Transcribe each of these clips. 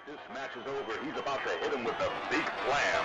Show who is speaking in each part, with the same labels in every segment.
Speaker 1: This match is over. He's about to hit him with the big slam.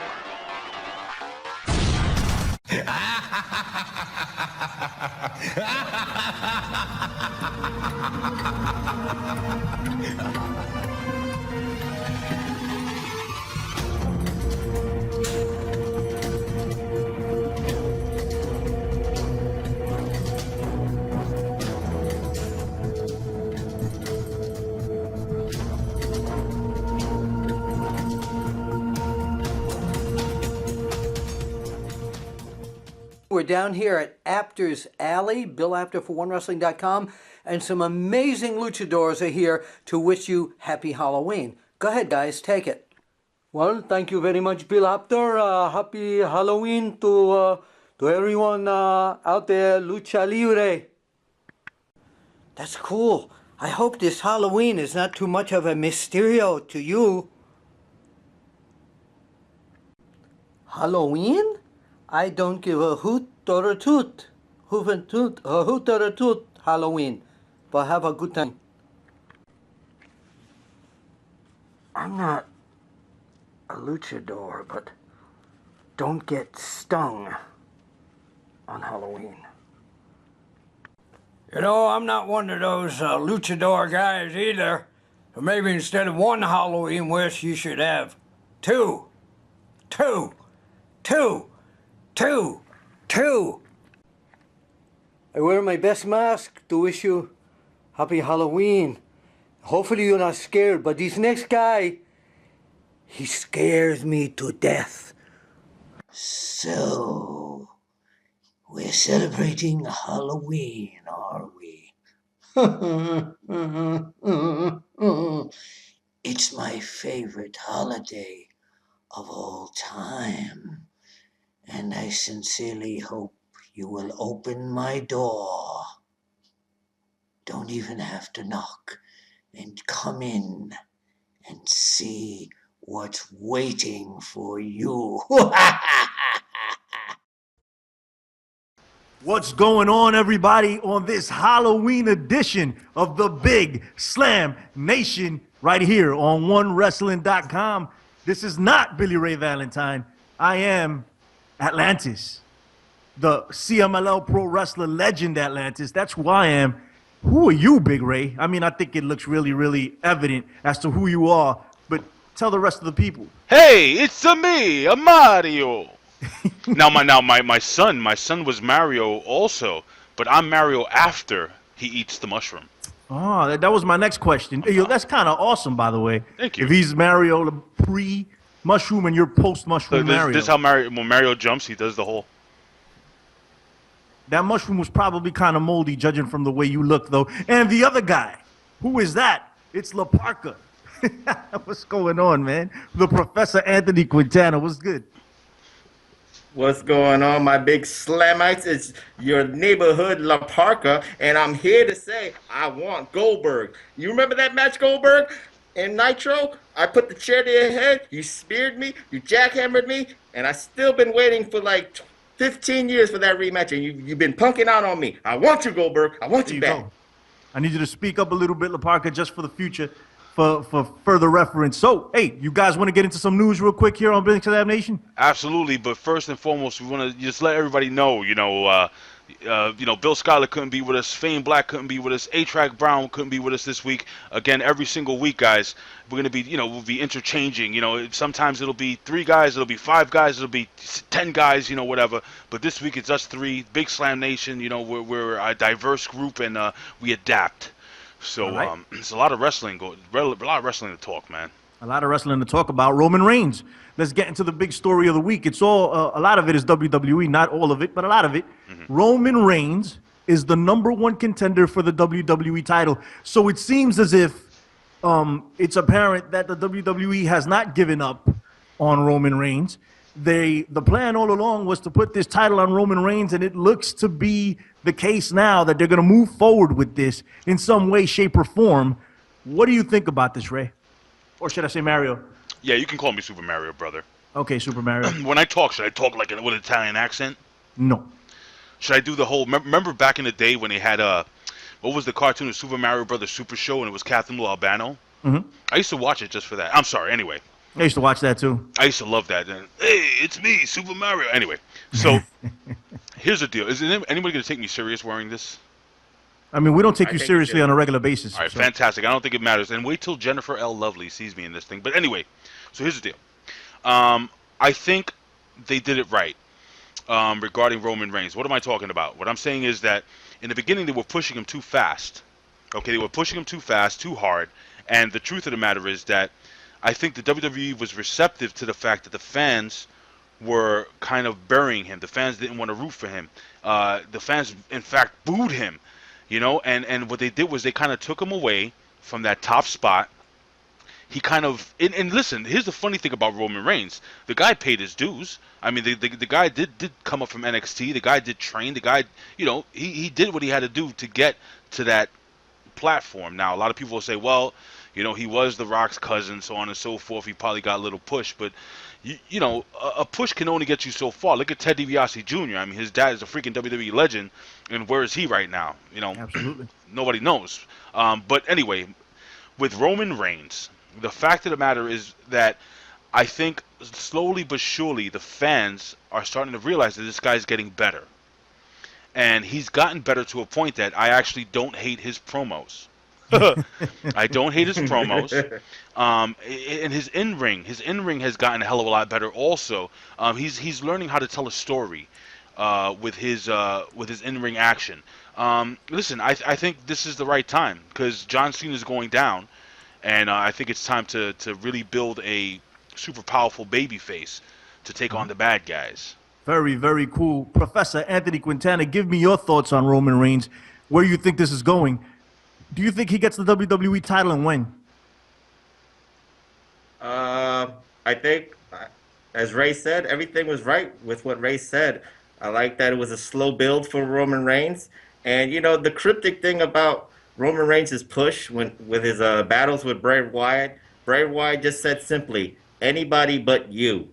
Speaker 2: We're down here at Apter's Alley, Bill Apter for OneWrestling.com, and some amazing luchadors are here to wish you happy Halloween. Go ahead, guys, take it. Well, thank you very much, Bill Apter. Happy Halloween to everyone out there, Lucha Libre. That's cool. I hope this Halloween is not too much of a mysterio to you. Halloween? I don't give a hoot or a toot. Hoot or a toot, Halloween. But have a good time. I'm not a luchador, but don't get stung on Halloween.
Speaker 3: You know, I'm not one of those luchador guys either. So maybe instead of one Halloween wish, you should have two.
Speaker 2: I wear my best mask to wish you happy Halloween. Hopefully you're not scared, but this next guy, he scares me to death. So, we're celebrating Halloween, are we? It's my favorite holiday of all time, and I sincerely hope you will open my door. Don't even have to knock, and come in and see what's waiting for you.
Speaker 4: What's going on, everybody, on this Halloween edition of the Big Slam Nation right here on OneWrestling.com. This is not Billy Ray Valentine. I am Atlantis, the CMLL Pro Wrestler legend Atlantis. That's who I am. Who are you, Big Ray? I mean, I think it looks really, really evident as to who you are, but tell the rest of the people.
Speaker 5: Hey, it's me, a Mario. now my son was Mario also, but I'm Mario after he eats the mushroom.
Speaker 4: Oh, that was my next question. That's kind of awesome, by the way.
Speaker 5: Thank you.
Speaker 4: If he's Mario the pre-mushroom and you're post-mushroom Mario.
Speaker 5: This is how when Mario jumps, he does the whole.
Speaker 4: That mushroom was probably kind of moldy, judging from the way you look, though. And the other guy, who is that? It's La Parka. What's going on, man? The Professor Anthony Quintana. What's good?
Speaker 6: What's going on, my big slamites? It's your neighborhood La Parka, and I'm here to say I want Goldberg. You remember that match, Goldberg? In Nitro, I put the chair to your head, you speared me, you jackhammered me, and I still been waiting for like 15 years for that rematch, and you've been punking out on me. I want you, Goldberg. I want you back.
Speaker 4: Go. I need you to speak up a little bit, La Parka, just for the future, for further reference. So, hey, you guys want to get into some news real quick here on Big Slam Nation?
Speaker 5: Absolutely, but first and foremost, we want to just let everybody know, Bill Schuyler couldn't be with us, Fane Black couldn't be with us, A-Track Brown couldn't be with us this week. Again, every single week, guys, we're going to be, we'll be interchanging. Sometimes it'll be 3 guys, it'll be 5 guys, it'll be 10 guys, whatever. But this week it's us 3, Big Slam Nation. We're a diverse group, and we adapt. So right. There's a lot of wrestling to talk, man. A
Speaker 4: lot of wrestling to talk about. Roman Reigns. Let's get into the big story of the week. It's all a lot of it is WWE, not all of it, but a lot of it. Mm-hmm. Roman Reigns is the #1 contender for the WWE title. So it seems as if it's apparent that the WWE has not given up on Roman Reigns. The plan all along was to put this title on Roman Reigns, and it looks to be the case now that they're going to move forward with this in some way, shape, or form. What do you think about this, Ray? Or should I say Mario?
Speaker 5: Yeah, you can call me Super Mario, brother.
Speaker 4: Okay, Super Mario.
Speaker 5: When I talk, should I talk like with an Italian accent?
Speaker 4: No.
Speaker 5: Should I do the whole... Remember back in the day when they had... what was the cartoon, the Super Mario Brothers Super Show, and it was Captain Lou Albano? I used to watch it just for that. I'm sorry. Anyway,
Speaker 4: I used to watch that too.
Speaker 5: I used to love that. And, hey, it's me, Super Mario. Anyway, so here's the deal. Is anybody going to take me serious wearing this?
Speaker 4: I mean, we don't take you seriously on a regular basis.
Speaker 5: All right, fantastic. I don't think it matters. And wait till Jennifer L. Lovely sees me in this thing. But anyway, so here's the deal. I think they did it right regarding Roman Reigns. What am I talking about? What I'm saying is that in the beginning they were pushing him too fast. Okay, they were pushing him too fast, too hard. And the truth of the matter is that I think the WWE was receptive to the fact that the fans were kind of burying him. The fans didn't want to root for him. The fans, in fact, booed him. You know, and what they did was they kind of took him away from that top spot. He kind of and listen. Here's the funny thing about Roman Reigns: the guy paid his dues. I mean, the guy did come up from NXT. The guy did train. The guy, you know, he did what he had to do to get to that platform. Now, a lot of people will say, well, you know, he was The Rock's cousin, so on and so forth. He probably got a little push, but you know, a push can only get you so far. Look at Ted DiBiase Jr. I mean, his dad is a freaking WWE legend, and where is he right now? You know,
Speaker 4: absolutely
Speaker 5: nobody knows. But anyway, with Roman Reigns, the fact of the matter is that I think slowly but surely the fans are starting to realize that this guy's getting better. And he's gotten better to a point that I actually don't hate his promos. I don't hate his promos. And his in-ring has gotten a hell of a lot better also. He's learning how to tell a story with his in-ring action. Listen, I think this is the right time because John Cena is going down. And I think it's time to really build a super powerful baby face to take on the bad guys.
Speaker 4: Very, very cool. Professor Anthony Quintana, give me your thoughts on Roman Reigns, where you think this is going. Do you think he gets the WWE title and when?
Speaker 6: I think, as Ray said, everything was right with what Ray said. I like that it was a slow build for Roman Reigns. And, you know, the cryptic thing about Roman Reigns' push with his battles with Bray Wyatt just said simply, anybody but you.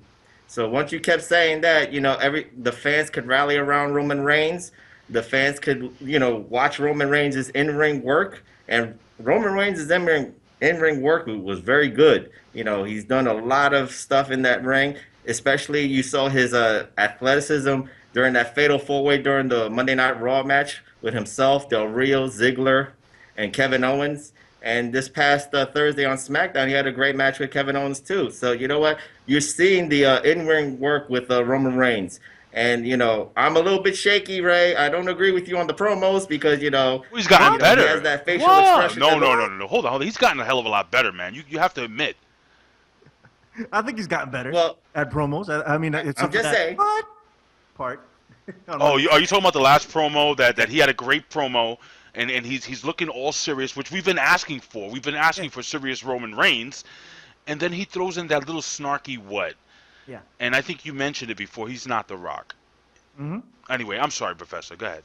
Speaker 6: So once you kept saying that, you know, the fans could rally around Roman Reigns. The fans could, you know, watch Roman Reigns' in-ring work. And Roman Reigns' in-ring work was very good. You know, he's done a lot of stuff in that ring. Especially you saw his athleticism during that fatal four-way during the Monday Night Raw match with himself, Del Rio, Ziggler, and Kevin Owens. And this past Thursday on Smackdown, he had a great match with Kevin Owens too. So you know what? You're seeing the in-ring work with Roman Reigns. And, you know, I'm a little bit shaky, Ray. I don't agree with you on the promos because, you know,
Speaker 5: he's gotten better.
Speaker 6: He has that facial expression.
Speaker 5: No. Hold on. He's gotten a hell of a lot better, man. You have to admit.
Speaker 4: I think he's gotten better
Speaker 6: well,
Speaker 4: at promos. I mean, it's
Speaker 6: I'm just saying.
Speaker 4: What? Part.
Speaker 5: Are you talking about the last promo that he had a great promo and he's looking all serious, which we've been asking for. We've been asking for serious Roman Reigns, and then he throws in that little snarky what.
Speaker 4: Yeah.
Speaker 5: And I think you mentioned it before. He's not The Rock.
Speaker 4: Mm-hmm.
Speaker 5: Anyway, I'm sorry, Professor. Go ahead.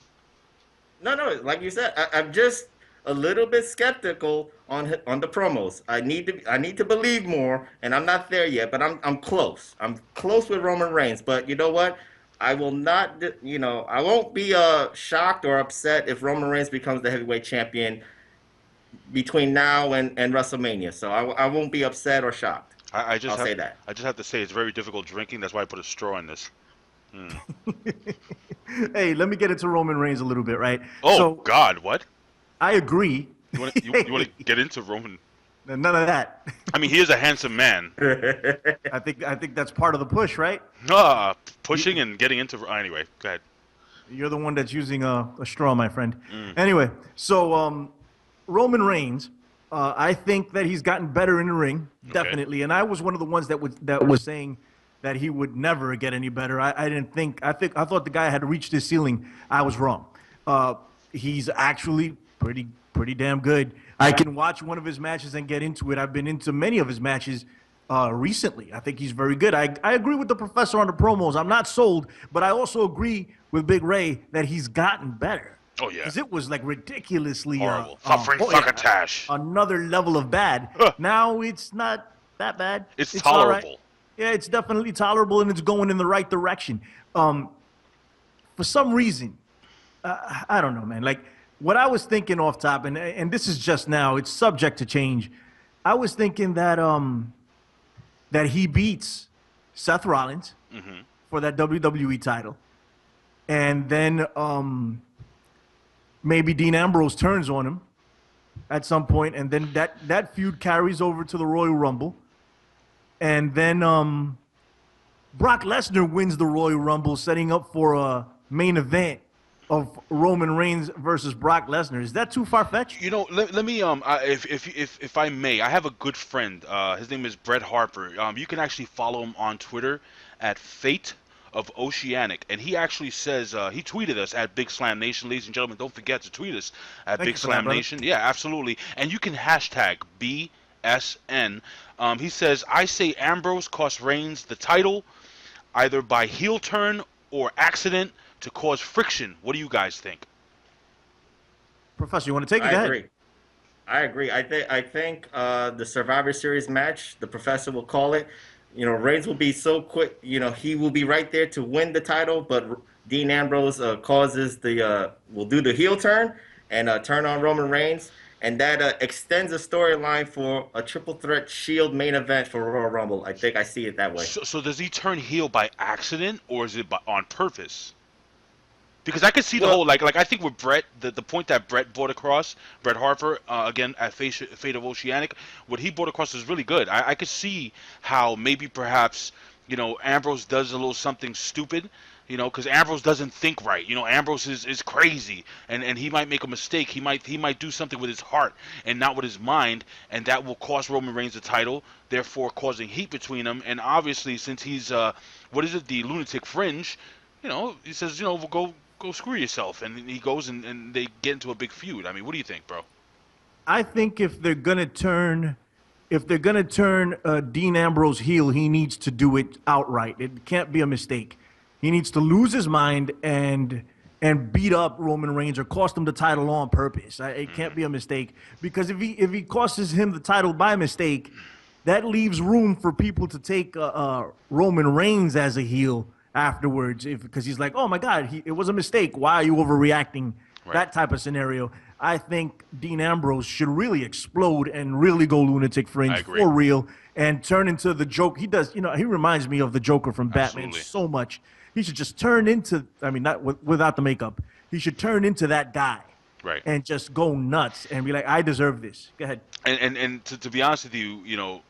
Speaker 6: No. Like you said, I'm just a little bit skeptical on the promos. I need to believe more, and I'm not there yet, but I'm close. I'm close with Roman Reigns. But you know what? I will not. You know, I won't be shocked or upset if Roman Reigns becomes the heavyweight champion between now and WrestleMania. So I won't be upset or shocked.
Speaker 5: I'll say
Speaker 6: that.
Speaker 5: I just have to say it's very difficult drinking. That's why I put a straw in this.
Speaker 4: Hey, let me get into Roman Reigns a little bit, right?
Speaker 5: Oh,
Speaker 4: so,
Speaker 5: God, what?
Speaker 4: I agree.
Speaker 5: You want to get into Roman?
Speaker 4: None of that.
Speaker 5: I mean, he is a handsome man.
Speaker 4: I think that's part of the push, right?
Speaker 5: Pushing and getting into... Anyway, go ahead.
Speaker 4: You're the one that's using a straw, my friend. Anyway, so Roman Reigns... I think that he's gotten better in the ring, definitely. Okay. And I was one of the ones that was saying that he would never get any better. I thought the guy had reached his ceiling. I was wrong. He's actually pretty damn good. I can watch one of his matches and get into it. I've been into many of his matches recently. I think he's very good. I agree with the professor on the promos. I'm not sold, but I also agree with Big Ray that he's gotten better.
Speaker 5: Oh, yeah.
Speaker 4: Because it was, like, ridiculously...
Speaker 5: horrible. Succotash.
Speaker 4: Another level of bad. Now it's not that bad.
Speaker 5: It's tolerable.
Speaker 4: All right. Yeah, it's definitely tolerable, and it's going in the right direction. For some reason, I don't know, man. Like, what I was thinking off top, and this is just now, it's subject to change. I was thinking that that he beats Seth Rollins for that WWE title, and then maybe Dean Ambrose turns on him at some point, and then that feud carries over to the Royal Rumble, and then Brock Lesnar wins the Royal Rumble, setting up for a main event of Roman Reigns versus Brock Lesnar. Is that too far-fetched?
Speaker 5: You know, let me if I may, I have a good friend. His name is Bret Harper. You can actually follow him on Twitter at Fate of Oceanic, and he actually says he tweeted us at Big Slam Nation, ladies and gentlemen. Don't forget to tweet us at Big Slam Nation. Yeah, absolutely. And you can hashtag BSN. He says, I say Ambrose cost Reigns the title either by heel turn or accident to cause friction. What do you guys think?
Speaker 4: Professor, you want to take it?
Speaker 6: I agree. I think the Survivor Series match, the Professor will call it. You know, Reigns will be so quick. You know, he will be right there to win the title, but Dean Ambrose causes will do the heel turn and turn on Roman Reigns, and that extends the storyline for a triple threat Shield main event for Royal Rumble. I think I see it that way.
Speaker 5: So does he turn heel by accident, or is it on purpose? Because I could see the whole, like I think with Bret, the point that Bret brought across, Bret Harper, again, at Fate of Oceanic, what he brought across was really good. I could see how maybe perhaps, you know, Ambrose does a little something stupid, you know, because Ambrose doesn't think right. You know, Ambrose is crazy, and he might make a mistake. He might do something with his heart and not with his mind, and that will cost Roman Reigns the title, therefore causing heat between them. And obviously, since he's, the lunatic fringe, you know, he says, you know, we'll go screw yourself, and he goes and they get into a big feud. I mean, what do you think, bro?
Speaker 4: I think if they're gonna turn Dean Ambrose heel, he needs to do it outright. It can't be a mistake. He needs to lose his mind and beat up Roman Reigns or cost him the title on purpose. It can't be a mistake, because if he costs him the title by mistake, that leaves room for people to take Roman Reigns as a heel afterwards, because he's like, oh my God, it was a mistake. Why are you overreacting? Right. That type of scenario. I think Dean Ambrose should really explode and really go lunatic fringe for real and turn into the Joker. He does, you know, he reminds me of the Joker from Batman so much. He should just turn into, I mean, not without the makeup. He should turn into that guy.
Speaker 5: Right.
Speaker 4: And just go nuts and be like, I deserve this. Go ahead.
Speaker 5: And to be honest with you, you know,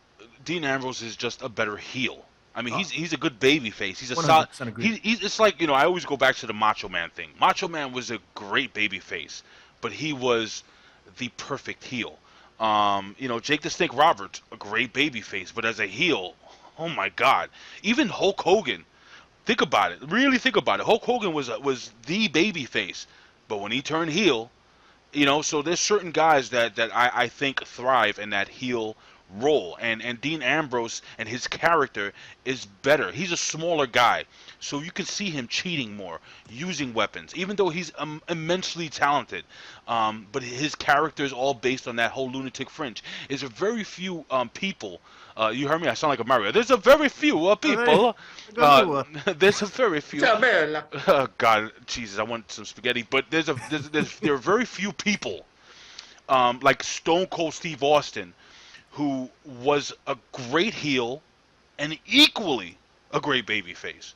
Speaker 5: Dean Ambrose is just a better heel. I mean, he's a good baby face. He's a solid. It's like, you know, I always go back to the Macho Man thing. Macho Man was a great baby face, but he was the perfect heel. You know, Jake the Snake Roberts, a great baby face, but as a heel, oh my God. Even Hulk Hogan, think about it. Really think about it. Hulk Hogan was the baby face, but when he turned heel, you know, so there's certain guys that I think thrive in that heel role, and Dean Ambrose and his character is better. He's a smaller guy, so you can see him cheating more, using weapons, even though he's immensely talented. But his character is all based on that whole lunatic fringe. There's a very few people. You heard me? I sound like a Mario. There's a very few people. There's a very few. God, Jesus, I want some spaghetti. But there are very few people, like Stone Cold Steve Austin, who was a great heel and equally a great babyface.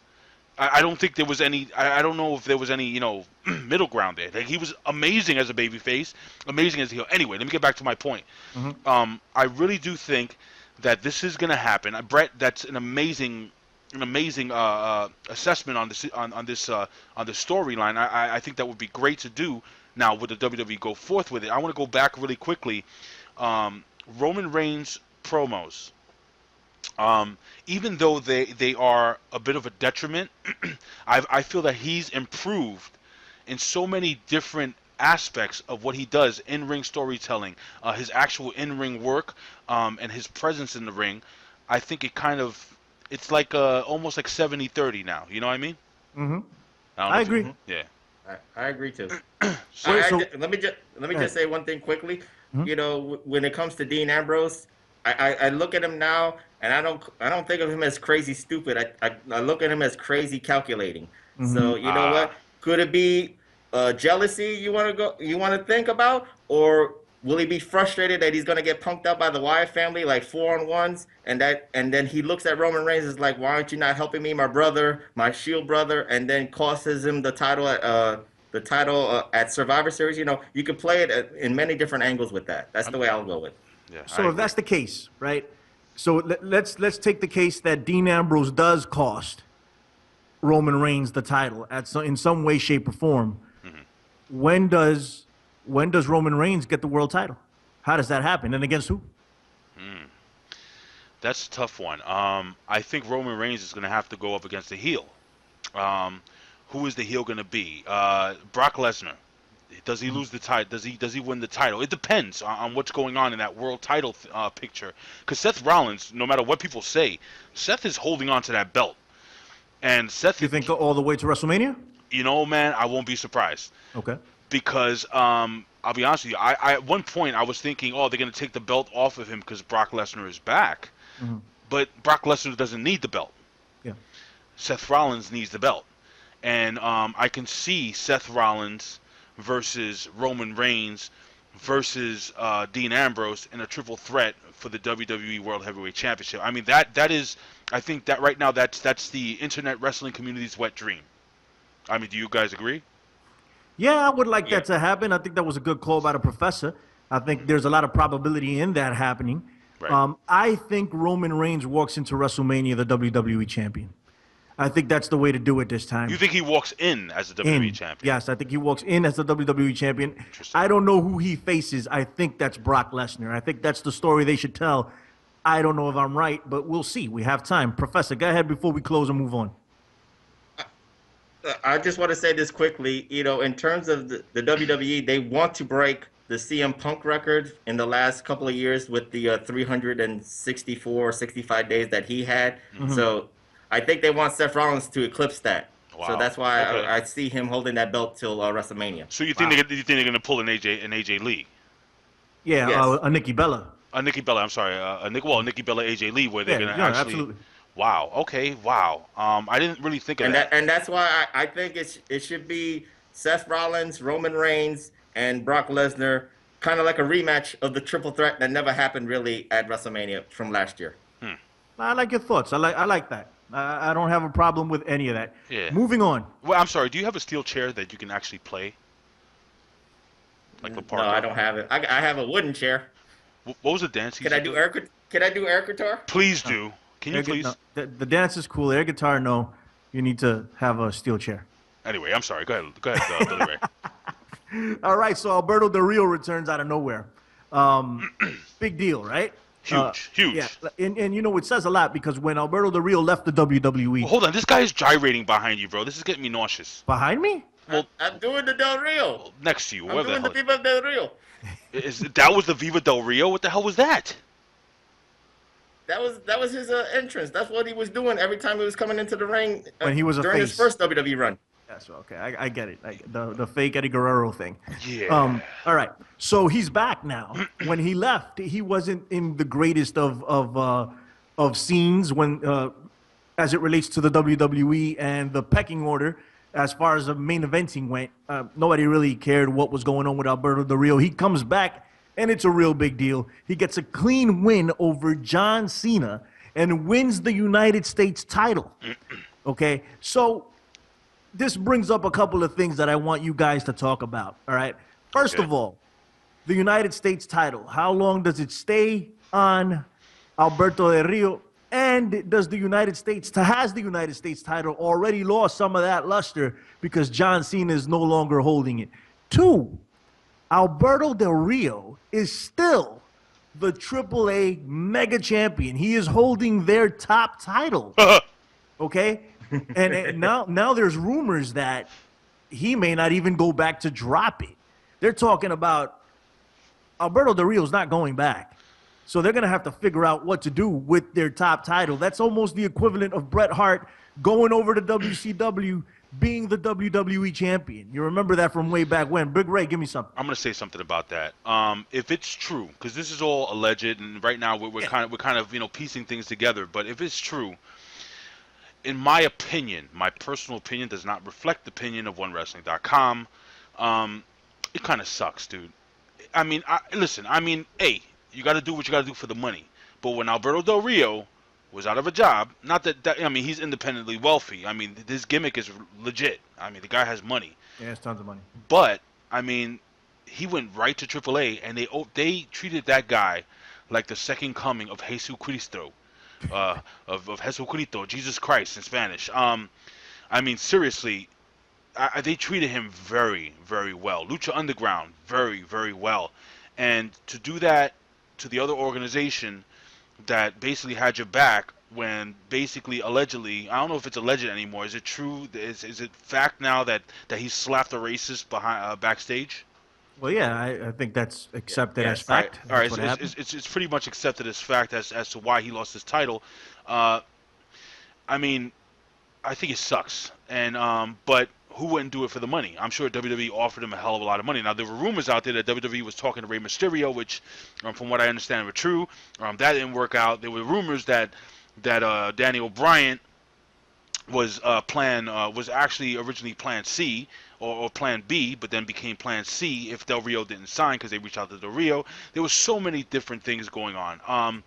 Speaker 5: I don't think there was any. I don't know if there was any, you know, middle ground there. Like, he was amazing as a babyface, amazing as a heel. Anyway, let me get back to my point. I really do think that this is going to happen. Brett, that's an amazing assessment on this storyline. I think that would be great to do. Now, would the WWE go forth with it? I want to go back really quickly. Roman Reigns promos, even though they are a bit of a detriment, I feel that he's improved in so many different aspects of what he does, in-ring storytelling, his actual in-ring work, and his presence in the ring. I think it's like almost like 70-30 now. You know what I mean?
Speaker 4: I agree.
Speaker 5: Yeah.
Speaker 6: I agree too. Let me just say one thing quickly. You know, when it comes to Dean Ambrose, I look at him now, and I don't think of him as crazy stupid. I look at him as crazy calculating. So you know what? Could it be jealousy you want to think about, or will he be frustrated that he's gonna get punked out by the Wyatt family like 4-on-1s, and then he looks at Roman Reigns as like, why aren't you not helping me, my brother, my Shield brother, and then costs him the title at Survivor Series. You can play it in many different angles with that. That's the way I'll go with it.
Speaker 5: Yeah,
Speaker 4: So if that's the case, right? So let's take the case that Dean Ambrose does cost Roman Reigns the title in some way, shape, or form. When does Roman Reigns get the world title? How does that happen? And against who?
Speaker 5: That's a tough one. I think Roman Reigns is going to have to go up against a heel. Who is the heel going to be? Brock Lesnar. Does he lose the title? Does he win the title? It depends on what's going on in that world title picture. Because Seth Rollins, no matter what people say, Seth is holding on to that belt. And Seth,
Speaker 4: You think all the way to WrestleMania?
Speaker 5: Man, I won't be surprised.
Speaker 4: Okay.
Speaker 5: Because I'll be honest with you, I at one point I was thinking, they're going to take the belt off of him because Brock Lesnar is back. But Brock Lesnar doesn't need the belt.
Speaker 4: Yeah.
Speaker 5: Seth Rollins needs the belt. And I can see Seth Rollins versus Roman Reigns versus Dean Ambrose in a triple threat for the WWE World Heavyweight Championship. I mean, that is, I think that right now that's the internet wrestling community's wet dream. I mean, do you guys agree?
Speaker 4: Yeah, I would like that to happen. I think that was a good call by the professor. I think there's a lot of probability in that happening.
Speaker 5: Right.
Speaker 4: I think Roman Reigns walks into WrestleMania the WWE champion. I think that's the way to do it this time.
Speaker 5: You think he walks in as the WWE champion?
Speaker 4: Yes, I think he walks in as the WWE champion.
Speaker 5: Interesting.
Speaker 4: I don't know who he faces. I think that's Brock Lesnar. I think that's the story they should tell. I don't know if I'm right, but we'll see. We have time. Professor, go ahead before we close and move on.
Speaker 6: I just want to say this quickly. In terms of the WWE, they want to break the CM Punk record in the last couple of years with the 364 or 65 days that he had. So I think they want Seth Rollins to eclipse that.
Speaker 5: Wow.
Speaker 6: So that's why
Speaker 5: Okay.
Speaker 6: I see him holding that belt till WrestleMania.
Speaker 5: So you think they're going to pull an AJ Lee?
Speaker 4: Yeah,
Speaker 6: Yes.
Speaker 4: Nikki Bella.
Speaker 5: Nikki Bella, I'm sorry. Nikki Bella, AJ Lee, where they're going to actually.
Speaker 4: Absolutely.
Speaker 5: Wow. Okay. Wow. I didn't really think of that.
Speaker 6: And that's why I think it should be Seth Rollins, Roman Reigns, and Brock Lesnar, kind of like a rematch of the triple threat that never happened really at WrestleMania from last year.
Speaker 4: I like your thoughts. I like that. I don't have a problem with any of that.
Speaker 5: Yeah.
Speaker 4: Moving on.
Speaker 5: Well, I'm sorry. Do you have a steel chair that you can actually play? Like the park?
Speaker 6: No, I don't have it. I have a wooden chair.
Speaker 5: What was the dance?
Speaker 6: Can I do air guitar?
Speaker 5: Please do. Can you please?
Speaker 4: No, the dance is cool. Air guitar, no. You need to have a steel chair.
Speaker 5: Anyway, I'm sorry. Go ahead, Billy Ray.
Speaker 4: All right, so Alberto Del Rio returns out of nowhere. Big deal, right?
Speaker 5: Huge.
Speaker 4: Yeah, and it says a lot because when Alberto Del Rio left the WWE...
Speaker 5: Well, hold on. This guy is gyrating behind you, bro. This is getting me nauseous.
Speaker 4: Behind me?
Speaker 5: Well,
Speaker 6: I'm doing the Del Rio.
Speaker 5: next to you.
Speaker 6: I'm
Speaker 5: Where the
Speaker 6: doing the
Speaker 5: hell?
Speaker 6: Viva Del Rio.
Speaker 5: That was the Viva Del Rio? What the hell was that?
Speaker 6: That was his entrance. That's what he was doing every time he was coming into the ring
Speaker 4: When he was a
Speaker 6: during
Speaker 4: face.
Speaker 6: his first WWE run.
Speaker 4: Yes, okay, I get it. The fake Eddie Guerrero thing.
Speaker 5: Yeah.
Speaker 4: All right, so he's back now. When he left, he wasn't in the greatest of scenes when, as it relates to the WWE and the pecking order. As far as the main eventing went, nobody really cared what was going on with Alberto Del Rio. He comes back, and it's a real big deal. He gets a clean win over John Cena and wins the United States title. Okay, so this brings up a couple of things that I want you guys to talk about, all right? First of all, the United States title. How long does it stay on Alberto Del Rio? And has the United States title already lost some of that luster because John Cena is no longer holding it? 2, Alberto Del Rio is still the AAA mega champion. He is holding their top title. Okay? And now there's rumors that he may not even go back to drop it. They're talking about Alberto Del Rio's not going back. So they're going to have to figure out what to do with their top title. That's almost the equivalent of Bret Hart going over to WCW, being the WWE champion. You remember that from way back when. Big Ray, give me something.
Speaker 5: I'm going to say something about that. If it's true, because this is all alleged, and right now we're kind of piecing things together. But if it's true, in my opinion, my personal opinion does not reflect the opinion of OneWrestling.com. It kind of sucks, dude. listen. Hey, you got to do what you got to do for the money. But when Alberto Del Rio was out of a job, not that he's independently wealthy. I mean, his gimmick is legit. I mean, the guy has money.
Speaker 4: Yeah, he has tons of money.
Speaker 5: But I mean, he went right to AAA, and they treated that guy like the second coming of Jesus Cristo, of Jesus Cristo, Jesus Christ in Spanish. I mean, seriously, they treated him very, very well. Lucha Underground, very, very well. And to do that to the other organization that basically had your back when basically, allegedly, I don't know if it's alleged anymore. Is it true? Is it fact now that he slapped a racist behind backstage?
Speaker 4: Well, yeah, I think that's accepted as fact.
Speaker 5: All right. So it's pretty much accepted as fact as to why he lost his title. I mean, I think it sucks. And but who wouldn't do it for the money? I'm sure WWE offered him a hell of a lot of money. Now, there were rumors out there that WWE was talking to Rey Mysterio, which, from what I understand, were true. That didn't work out. There were rumors that Daniel Bryan was actually originally Plan C or Plan B, but then became Plan C if Del Rio didn't sign because they reached out to Del Rio. There was so many different things going on.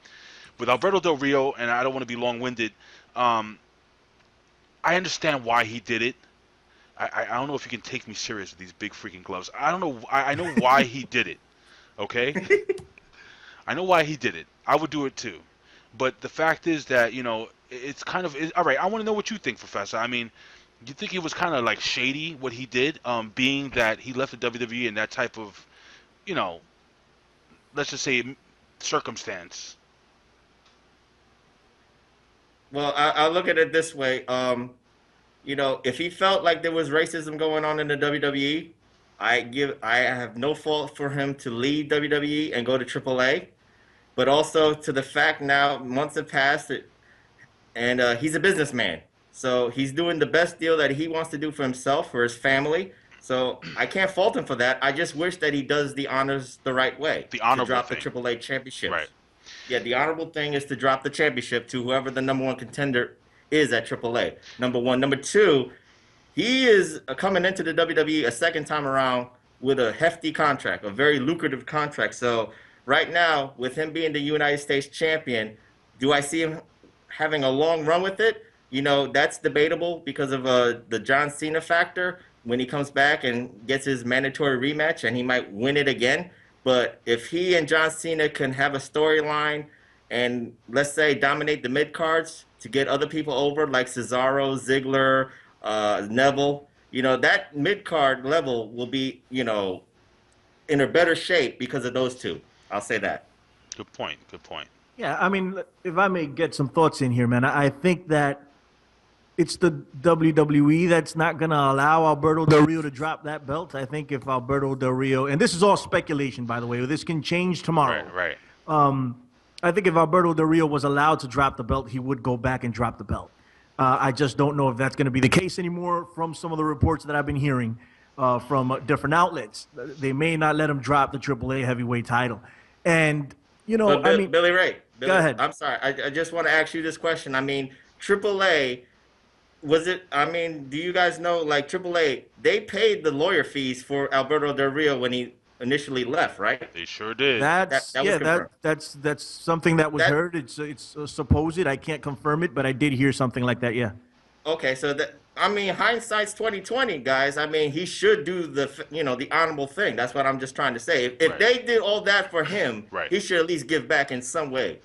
Speaker 5: With Alberto Del Rio, and I don't want to be long-winded, I understand why he did it. I don't know if you can take me serious with these big freaking gloves. I don't know. I know why he did it. Okay? I know why he did it. I would do it too. But the fact is that, it's kind of... all right, I want to know what you think, Professor. I mean, you think it was kind of like shady what he did, being that he left the WWE in that type of, let's just say circumstance?
Speaker 6: Well, I'll look at it this way. If he felt like there was racism going on in the WWE, I have no fault for him to leave WWE and go to AAA. But also to the fact now, months have passed, and he's a businessman. So he's doing the best deal that he wants to do for himself, for his family. So I can't fault him for that. I just wish that he does the honors the right way.
Speaker 5: The honorable
Speaker 6: to drop
Speaker 5: thing.
Speaker 6: the AAA championship.
Speaker 5: Right.
Speaker 6: Yeah, the honorable thing is to drop the championship to whoever the number one contender is at AAA. Number one. Number two, he is coming into the WWE a second time around with a hefty contract, a very lucrative contract. So right now, with him being the United States champion, do I see him having a long run with it? That's debatable because of the John Cena factor. When he comes back and gets his mandatory rematch, and he might win it again. But if he and John Cena can have a storyline and, let's say, dominate the mid-cards to get other people over like Cesaro, Ziggler, Neville, that mid-card level will be, in a better shape because of those two. I'll say that.
Speaker 5: Good point.
Speaker 4: Yeah, I mean, if I may get some thoughts in here, man, I think that it's the WWE that's not going to allow Alberto Del Rio to drop that belt. I think if Alberto Del Rio, and this is all speculation, by the way, this can change tomorrow.
Speaker 5: Right.
Speaker 4: I think if Alberto Del Rio was allowed to drop the belt, he would go back and drop the belt. I just don't know if that's going to be the case anymore from some of the reports that I've been hearing from different outlets. They may not let him drop the AAA heavyweight title. And,
Speaker 6: Billy Ray.
Speaker 4: Go ahead.
Speaker 6: I'm sorry. I just want to ask you this question. I mean, AAA... do you guys know, like, AAA, they paid the lawyer fees for Alberto Del Rio when he initially left, right?
Speaker 5: They sure did.
Speaker 4: That's something that was heard. It's supposed. I can't confirm it, but I did hear something like that, yeah.
Speaker 6: Okay, so hindsight's 20/20, guys. I mean, he should do the honorable thing. That's what I'm just trying to say. If they did all that for him, he should at least give back in some way.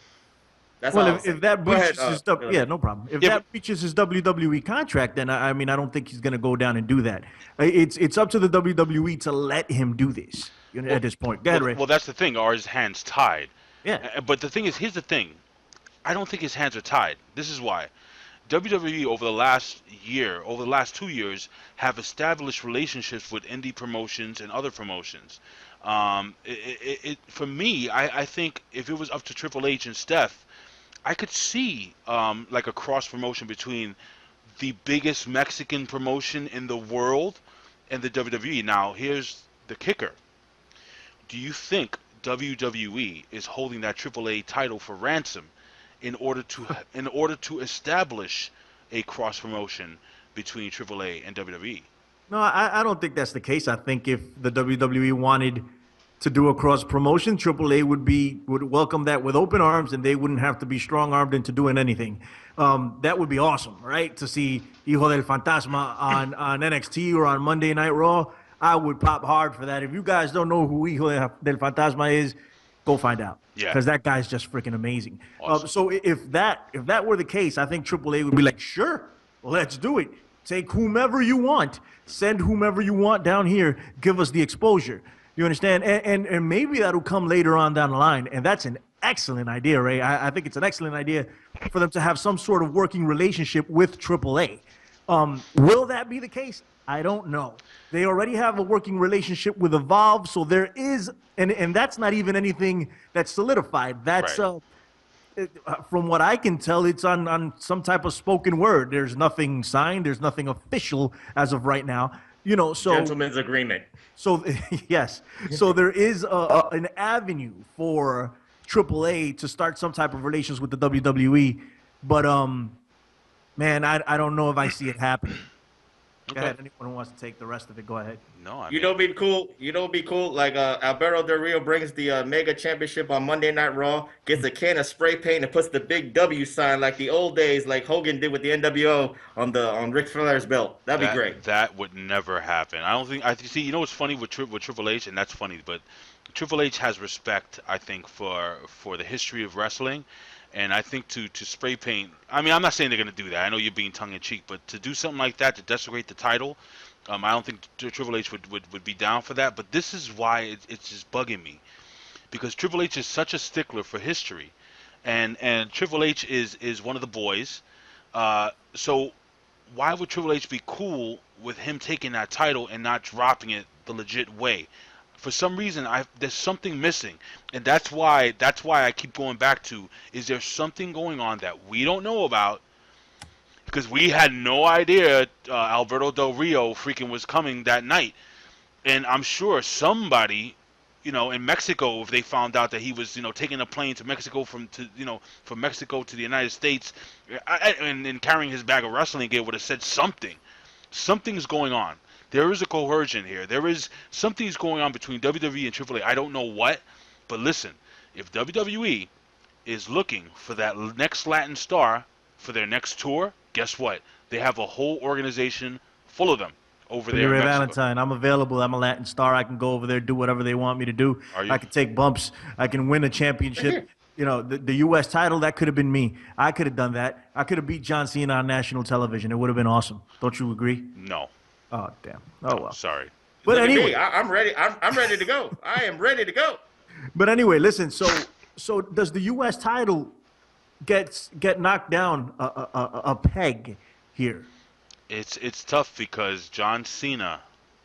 Speaker 6: That's
Speaker 4: if that breaches his no problem. If that breaches his WWE contract, then I don't think he's going to go down and do that. It's up to the WWE to let him do this at this point. Go ahead, Ray.
Speaker 5: Well, that's the thing. Are his hands tied?
Speaker 4: Yeah.
Speaker 5: But the thing is, here's the thing. I don't think his hands are tied. This is why. WWE over the last 2 years, have established relationships with indie promotions and other promotions. For me, I think if it was up to Triple H and Steph, I could see like a cross promotion between the biggest Mexican promotion in the world and the WWE. Now, here's the kicker. Do you think WWE is holding that AAA title for ransom in order to establish a cross promotion between AAA and WWE?
Speaker 4: No, I don't think that's the case. I think if the WWE wanted to do a cross promotion, AAA would welcome that with open arms, and they wouldn't have to be strong armed into doing anything. That would be awesome, right? To see Hijo del Fantasma on NXT or on Monday Night Raw, I would pop hard for that. If you guys don't know who Hijo del Fantasma is, go find out.
Speaker 5: Yeah.
Speaker 4: Because that guy's just freaking amazing.
Speaker 5: Awesome.
Speaker 4: So if that were the case, I think AAA would be like, sure, let's do it. Take whomever you want. Send whomever you want down here. Give us the exposure. You understand? And maybe that'll come later on down the line. And that's an excellent idea, Ray. I think it's an excellent idea for them to have some sort of working relationship with AAA. Will that be the case? I don't know. They already have a working relationship with Evolve, so there is, and that's not even anything that's solidified. That's
Speaker 5: Right.
Speaker 4: From what I can tell, it's on some type of spoken word. There's nothing signed. There's nothing official as of right now. So
Speaker 6: Gentleman's agreement.
Speaker 4: so yes, so there is an avenue for AAA to start some type of relations with the WWE, but man, I don't know if I see it happening. Go ahead. Anyone who wants to take the rest of it, go ahead.
Speaker 5: No, I
Speaker 6: You know, it'd be cool. Like Alberto Del Rio brings the Mega Championship on Monday Night Raw, gets a can of spray paint and puts the big W sign like the old days, like Hogan did with the NWO on Ric Flair's belt. That'd be great.
Speaker 5: That would never happen. I don't think. See, you know what's funny with Triple H, and that's funny, but Triple H has respect, I think, for the history of wrestling. And I think to spray paint, I mean, I'm not saying they're going to do that. I know you're being tongue-in-cheek, but to do something like that, to desecrate the title, I don't think Triple H would be down for that. But this is why it's just bugging me. Because Triple H is such a stickler for history. And Triple H is one of the boys. So why would Triple H be cool with him taking that title and not dropping it the legit way? For some reason, there's something missing, and that's why I keep going back to, is there something going on that we don't know about? Because we had no idea Alberto Del Rio freaking was coming that night, and I'm sure somebody, in Mexico, if they found out that he was, taking a plane to Mexico from Mexico to the United States, and carrying his bag of wrestling gear, would have said something. Something's going on. There is a coercion here. There is something's going on between WWE and AAA. I don't know what, but listen, if WWE is looking for that next Latin star for their next tour, guess what? They have a whole organization full of them over there.
Speaker 4: Ray
Speaker 5: in Mexico.
Speaker 4: Valentine, I'm available. I'm a Latin star. I can go over there, do whatever they want me to do.
Speaker 5: Are you?
Speaker 4: I can take bumps. I can win a championship. The U.S. title, that could have been me. I could have done that. I could have beat John Cena on national television. It would have been awesome. Don't you agree?
Speaker 5: No.
Speaker 4: Oh, damn. Oh, well.
Speaker 5: Sorry.
Speaker 4: But
Speaker 6: Look at
Speaker 4: anyway.
Speaker 6: me. I'm ready. I'm ready to go. I am ready to go.
Speaker 4: But anyway, listen. So does the U.S. title get knocked down a peg here?
Speaker 5: It's tough because John Cena,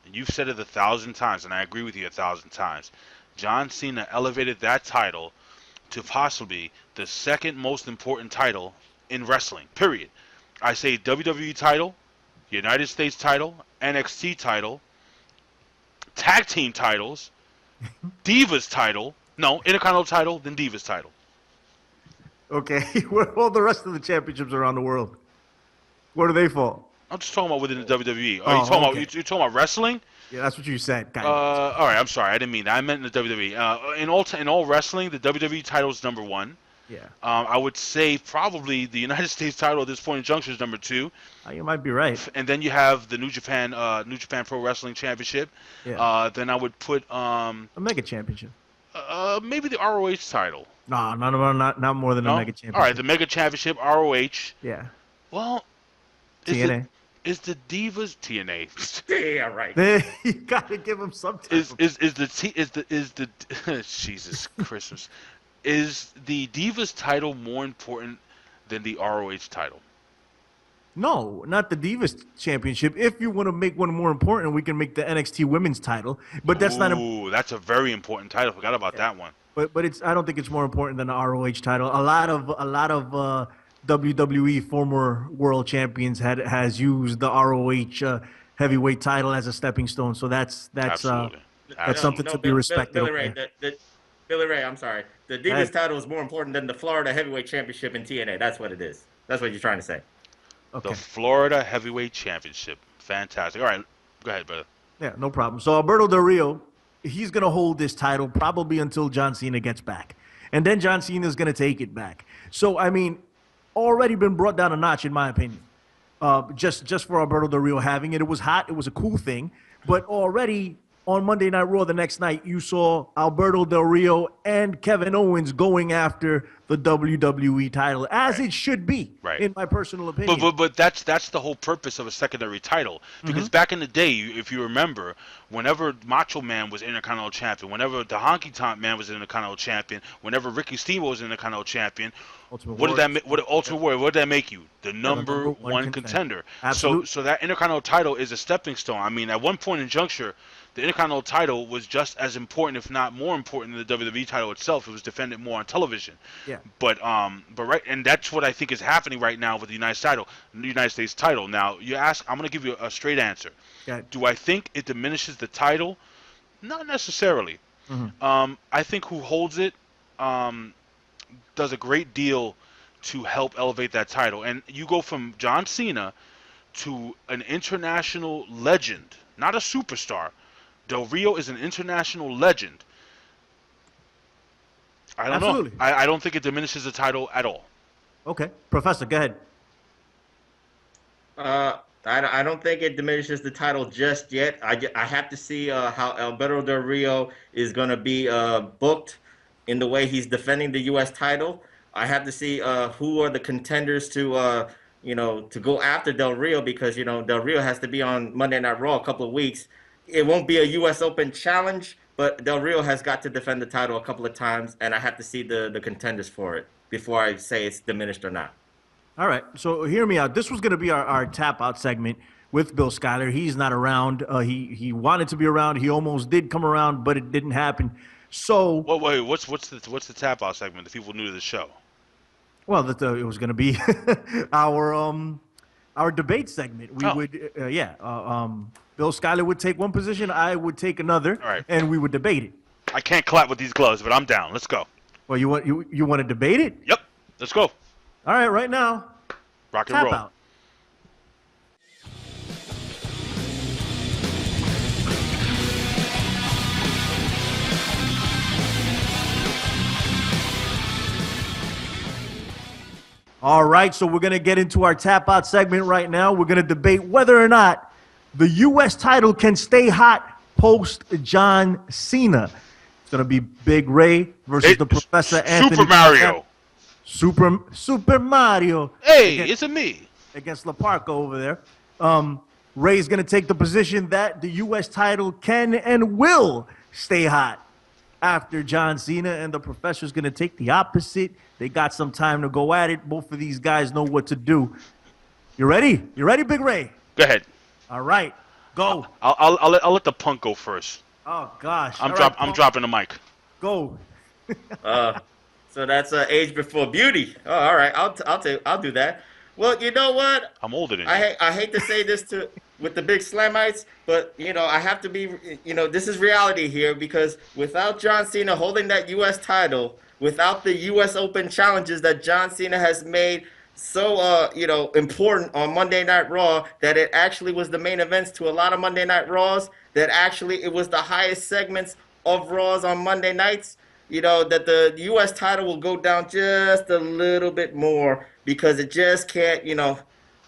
Speaker 5: and you've said it 1,000 times, and I agree with you 1,000 times. John Cena elevated that title to possibly the second most important title in wrestling. Period. I say WWE title, United States title, NXT title, tag team titles, Divas title. No, Intercontinental title, then Divas title.
Speaker 4: Okay, where all the rest of the championships around the world, where do they fall?
Speaker 5: I'm just talking about within the WWE.
Speaker 4: Oh,
Speaker 5: Are you talking
Speaker 4: okay.
Speaker 5: about you talking about wrestling?
Speaker 4: Yeah, that's what you said.
Speaker 5: All right, I'm sorry, I didn't mean that. I meant in the WWE. In all wrestling, the WWE title is number 1.
Speaker 4: Yeah.
Speaker 5: I would say probably the United States title at this point in juncture is number 2.
Speaker 4: You might be right.
Speaker 5: And then you have the New Japan Pro Wrestling Championship.
Speaker 4: Yeah.
Speaker 5: Then I would put
Speaker 4: A mega championship.
Speaker 5: maybe the ROH title.
Speaker 4: No, not more than
Speaker 5: No?
Speaker 4: a mega championship.
Speaker 5: All right, the Mega Championship, ROH.
Speaker 4: Yeah.
Speaker 5: Well,
Speaker 4: TNA.
Speaker 5: is the Divas TNA?
Speaker 6: Yeah, right.
Speaker 4: You gotta give them some type
Speaker 5: is
Speaker 4: of...
Speaker 5: the Jesus Christmas? Is the Divas title more important than the ROH title?
Speaker 4: No, not the Divas Championship. If you want to make one more important, we can make the NXT Women's title. But that's not.
Speaker 5: Ooh, that's a very important title. Forgot about that one.
Speaker 4: But it's. I don't think it's more important than the ROH title. A lot of WWE former world champions has used the ROH heavyweight title as a stepping stone. So that's
Speaker 5: Absolutely.
Speaker 4: something to be respected.
Speaker 6: Billy Ray, Billy Ray, I'm sorry. The Divas title is more important than the Florida Heavyweight Championship in TNA. That's what it is. That's what you're trying to say.
Speaker 4: Okay.
Speaker 5: The Florida Heavyweight Championship. Fantastic. All right, go ahead, brother.
Speaker 4: Yeah, no problem. So Alberto Del Rio he's going to hold this title probably until John Cena gets back. And then John Cena's going to take it back. So, I mean, already been brought down a notch, in my opinion. Just for Alberto Del Rio having it. It was hot. It was a cool thing. But already on Monday Night Raw the next night, you saw Alberto Del Rio and Kevin Owens going after the WWE title, as it should be, in my personal opinion.
Speaker 5: But that's the whole purpose of a secondary title. Because back in the day, if you remember, whenever Macho Man was Intercontinental Champion, whenever the Honky Tonk Man was Intercontinental Champion, whenever Ricky Steamboat was Intercontinental Champion, what did that make you? The number one contender. So that Intercontinental title is a stepping stone. I mean, at one point in juncture, the Intercontinental title was just as important, if not more important, than the WWE title itself. It was defended more on television.
Speaker 4: Yeah.
Speaker 5: But right, and that's what I think is happening right now with the United States title. Now you ask, I'm going to give you a straight answer.
Speaker 4: Okay.
Speaker 5: Do I think it diminishes the title? Not necessarily. I think who holds it does a great deal to help elevate that title. And you go from John Cena to an international legend, not a superstar. Del Rio is an international legend. I don't know. I don't think it diminishes the title at all.
Speaker 4: Okay. Professor, go ahead.
Speaker 6: I don't think it diminishes the title just yet. I have to see how Alberto Del Rio is going to be booked in the way he's defending the U.S. title. I have to see who are the contenders to go after Del Rio, because, Del Rio has to be on Monday Night Raw a couple of weeks. It won't be a U.S. Open challenge, but Del Rio has got to defend the title a couple of times, and I have to see the contenders for it before I say it's diminished or not.
Speaker 4: All right, so hear me out. This was going to be our tap-out segment with Bill Schuyler. He's not around. He wanted to be around. He almost did come around, but it didn't happen. So
Speaker 5: wait, what's the tap-out segment? The people new to the show.
Speaker 4: Well, it was going to be our debate segment. We would, Bill Schuyler would take one position, I would take another, and we would debate it.
Speaker 5: I can't clap with these gloves, but I'm down. Let's go.
Speaker 4: Well, you want to debate it?
Speaker 5: Yep. Let's go.
Speaker 4: All right, right now.
Speaker 5: Rock and roll.
Speaker 4: Out. All right, so we're going to get into our tap-out segment right now. We're going to debate whether or not the U.S. title can stay hot post-John Cena. It's going to be Big Ray versus the Professor Anthony.
Speaker 5: Super Mario.
Speaker 4: Super Mario.
Speaker 5: Hey, it's me.
Speaker 4: Against LaParca over there. Ray's going to take the position that the U.S. title can and will stay hot after John Cena, and the Professor's going to take the opposite. They got some time to go at it. Both of these guys know what to do. You ready? You ready, Big Ray?
Speaker 5: Go ahead.
Speaker 4: All right, go.
Speaker 5: I'll let the punk go first.
Speaker 4: Oh gosh.
Speaker 5: I'm dropping the mic.
Speaker 4: Go.
Speaker 6: So that's age before beauty. Oh, all right, I'll do that. Well, you know what?
Speaker 5: I'm older than you.
Speaker 6: I hate to say this with the big slamites, but I have to be. This is reality here, because without John Cena holding that U.S. title, without the U.S. Open challenges that John Cena has made so important on Monday Night Raw, that it actually was the main events to a lot of Monday Night Raws, that actually it was the highest segments of Raws on Monday nights, that the U.S. title will go down just a little bit more, because it just can't,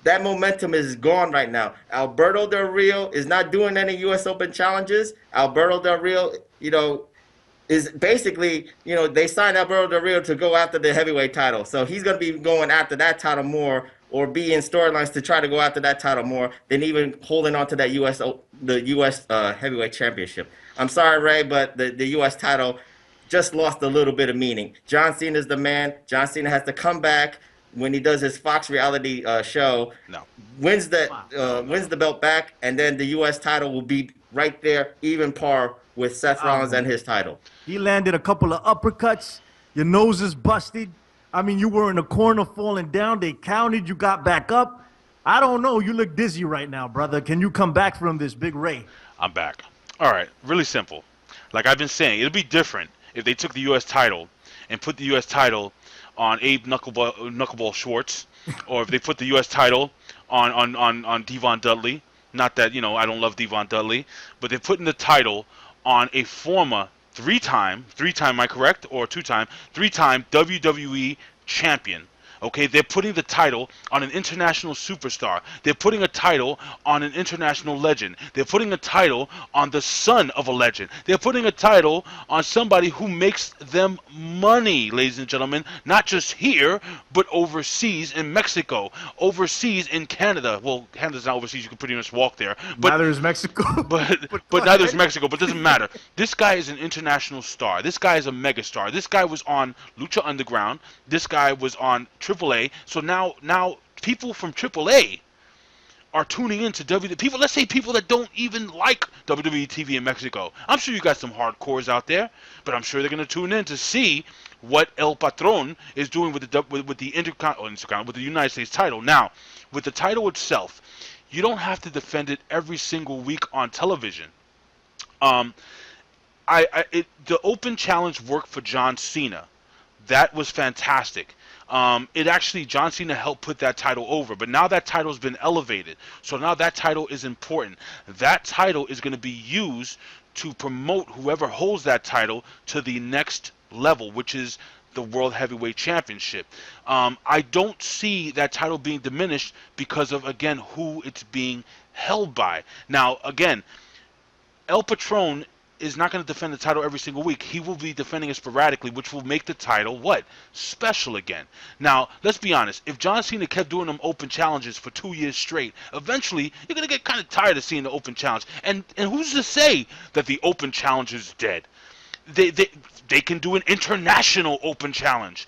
Speaker 6: that momentum is gone right now. Alberto Del Rio is not doing any U.S. Open challenges. Alberto Del Rio, is basically, they signed Alberto Del Rio to go after the heavyweight title. So he's going to be going after that title more, or be in storylines to try to go after that title more than even holding on to that the U.S. Heavyweight Championship. I'm sorry, Ray, but the U.S. title just lost a little bit of meaning. John Cena's the man. John Cena has to come back when he does his Fox reality show. Wins the belt back, and then the U.S. title will be right there, even par with Seth Rollins and his title.
Speaker 4: He landed a couple of uppercuts. Your nose is busted. I mean, you were in the corner falling down. They counted. You got back up. I don't know. You look dizzy right now, brother. Can you come back from this, Big Ray?
Speaker 5: I'm back. All right. Really simple. Like I've been saying, it'd be different if they took the U.S. title and put the U.S. title on Abe Knuckleball Schwartz, or if they put the U.S. title on Devon Dudley. Not that, I don't love Devon Dudley, but they're putting the title on a former three-time, am I correct, or two-time, three-time WWE champion. Okay, they're putting the title on an international superstar. They're putting a title on an international legend. They're putting a title on the son of a legend. They're putting a title on somebody who makes them money, ladies and gentlemen, not just here, but overseas in Mexico, overseas in Canada. Well, Canada's not overseas. You can pretty much walk there. But,
Speaker 4: Neither is Mexico.
Speaker 5: but neither is Mexico, but it doesn't matter. This guy is an international star. This guy is a megastar. This guy was on Lucha Underground. This guy was on AAA. So now people from AAA are tuning into WWE. People, let's say people that don't even like WWE TV in Mexico. I'm sure you got some hardcores out there, but I'm sure they're gonna tune in to see what El Patron is doing with the United States title. Now, with the title itself, you don't have to defend it every single week on television. The open challenge worked for John Cena. That was fantastic. John Cena helped put that title over, but now that title's been elevated. So now that title is important. That title is going to be used to promote whoever holds that title to the next level, which is the World Heavyweight Championship. I don't see that title being diminished because of, again, who it's being held by. Now, again, El Patron is not going to defend the title every single week. He will be defending it sporadically, which will make the title, what? Special again. Now, let's be honest. If John Cena kept doing them open challenges for 2 years straight, eventually you're going to get kind of tired of seeing the open challenge. And who's to say that the open challenge is dead? They can do an international open challenge.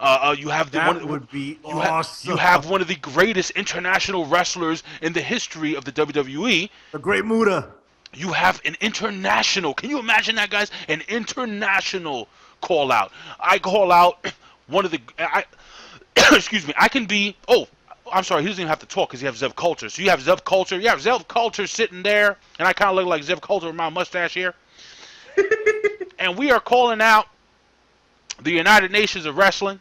Speaker 5: You have
Speaker 4: awesome.
Speaker 5: You have one of the greatest international wrestlers in the history of the WWE.
Speaker 4: The Great Muta.
Speaker 5: You have an international. Can you imagine that, guys? An international call out. I call out one of the. Excuse me. I can be. Oh, I'm sorry. He doesn't even have to talk because you have Zev Coulter. So you have Zev Coulter. You have Zev Coulter sitting there, and I kind of look like Zev Coulter with my mustache here. And we are calling out the United Nations of Wrestling.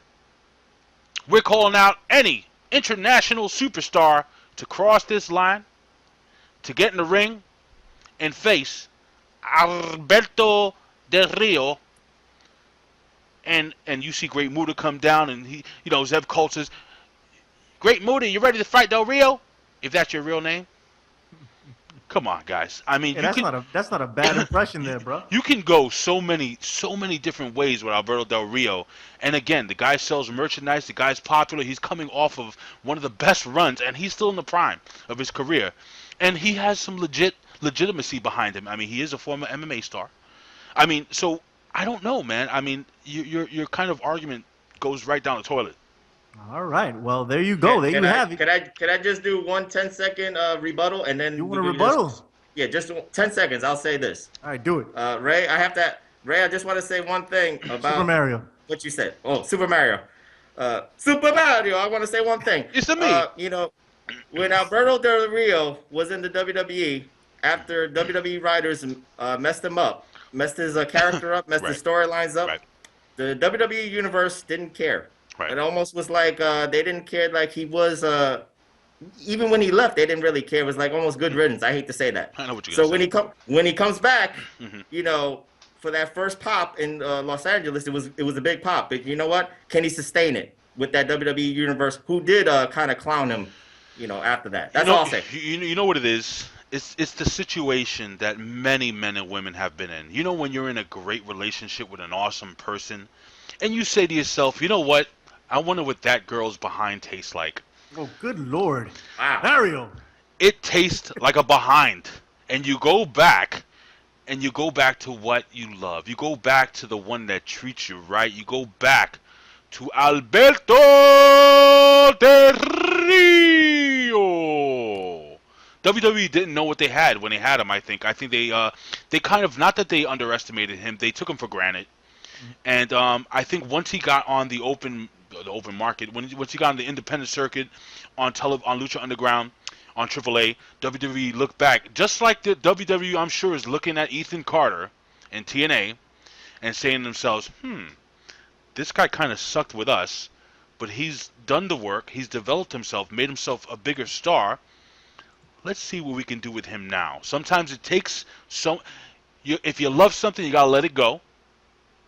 Speaker 5: We're calling out any international superstar to cross this line, to get in the ring and face Alberto Del Rio. And you see Great Muta come down, and he, Zev Coulter's, Great Muta, you ready to fight Del Rio? If that's your real name. Come on, guys. I mean,
Speaker 4: that's not a bad impression there, bro.
Speaker 5: You can go so many different ways with Alberto Del Rio. And again, the guy sells merchandise. The guy's popular. He's coming off of one of the best runs, and he's still in the prime of his career. And he has some legitimacy behind him. I mean, he is a former MMA star. I mean, so I don't know, man. I mean, your kind of argument goes right down the toilet.
Speaker 4: All right. Well, there you go. There you have it.
Speaker 6: Can I just do one 10-second rebuttal and then
Speaker 4: you want a rebuttal?
Speaker 6: Just 10 seconds. I'll say this.
Speaker 4: All right, do it.
Speaker 6: Ray, I just want to say one thing about
Speaker 4: Super Mario.
Speaker 6: What you said. Oh, Super Mario. Super Mario. I want to say one thing.
Speaker 5: It's to me.
Speaker 6: When Alberto Del Rio was in the WWE, after WWE writers messed him up, messed his character up, messed his storylines up, the WWE universe didn't care. Right. It almost was like they didn't care. Like he was, even when he left, they didn't really care. It was like almost good riddance. I hate to say that.
Speaker 5: I know what you're gonna
Speaker 6: say. When he comes back, for that first pop in Los Angeles, it was a big pop. But you know what? Can he sustain it with that WWE universe? Who did kind of clown him, after that? That's all I'll say.
Speaker 5: You know what it is? It's the situation that many men and women have been in. You know, when you're in a great relationship with an awesome person, and you say to yourself, you know what? I wonder what that girl's behind tastes like.
Speaker 4: Oh, good Lord.
Speaker 6: Wow.
Speaker 4: Mario.
Speaker 5: It tastes like a behind. And you go back, to what you love. You go back to the one that treats you right. You go back to Alberto Del Rio. WWE didn't know what they had when they had him, I think. I think they kind of, not that they underestimated him, they took him for granted. And I think once he got on the open market, once he got on the independent circuit, on Lucha Underground, on AAA, WWE looked back, just like the WWE, I'm sure, is looking at Ethan Carter and TNA and saying to themselves, this guy kind of sucked with us, but he's done the work, he's developed himself, made himself a bigger star. Let's see what we can do with him now. Sometimes it takes if you love something, you gotta let it go.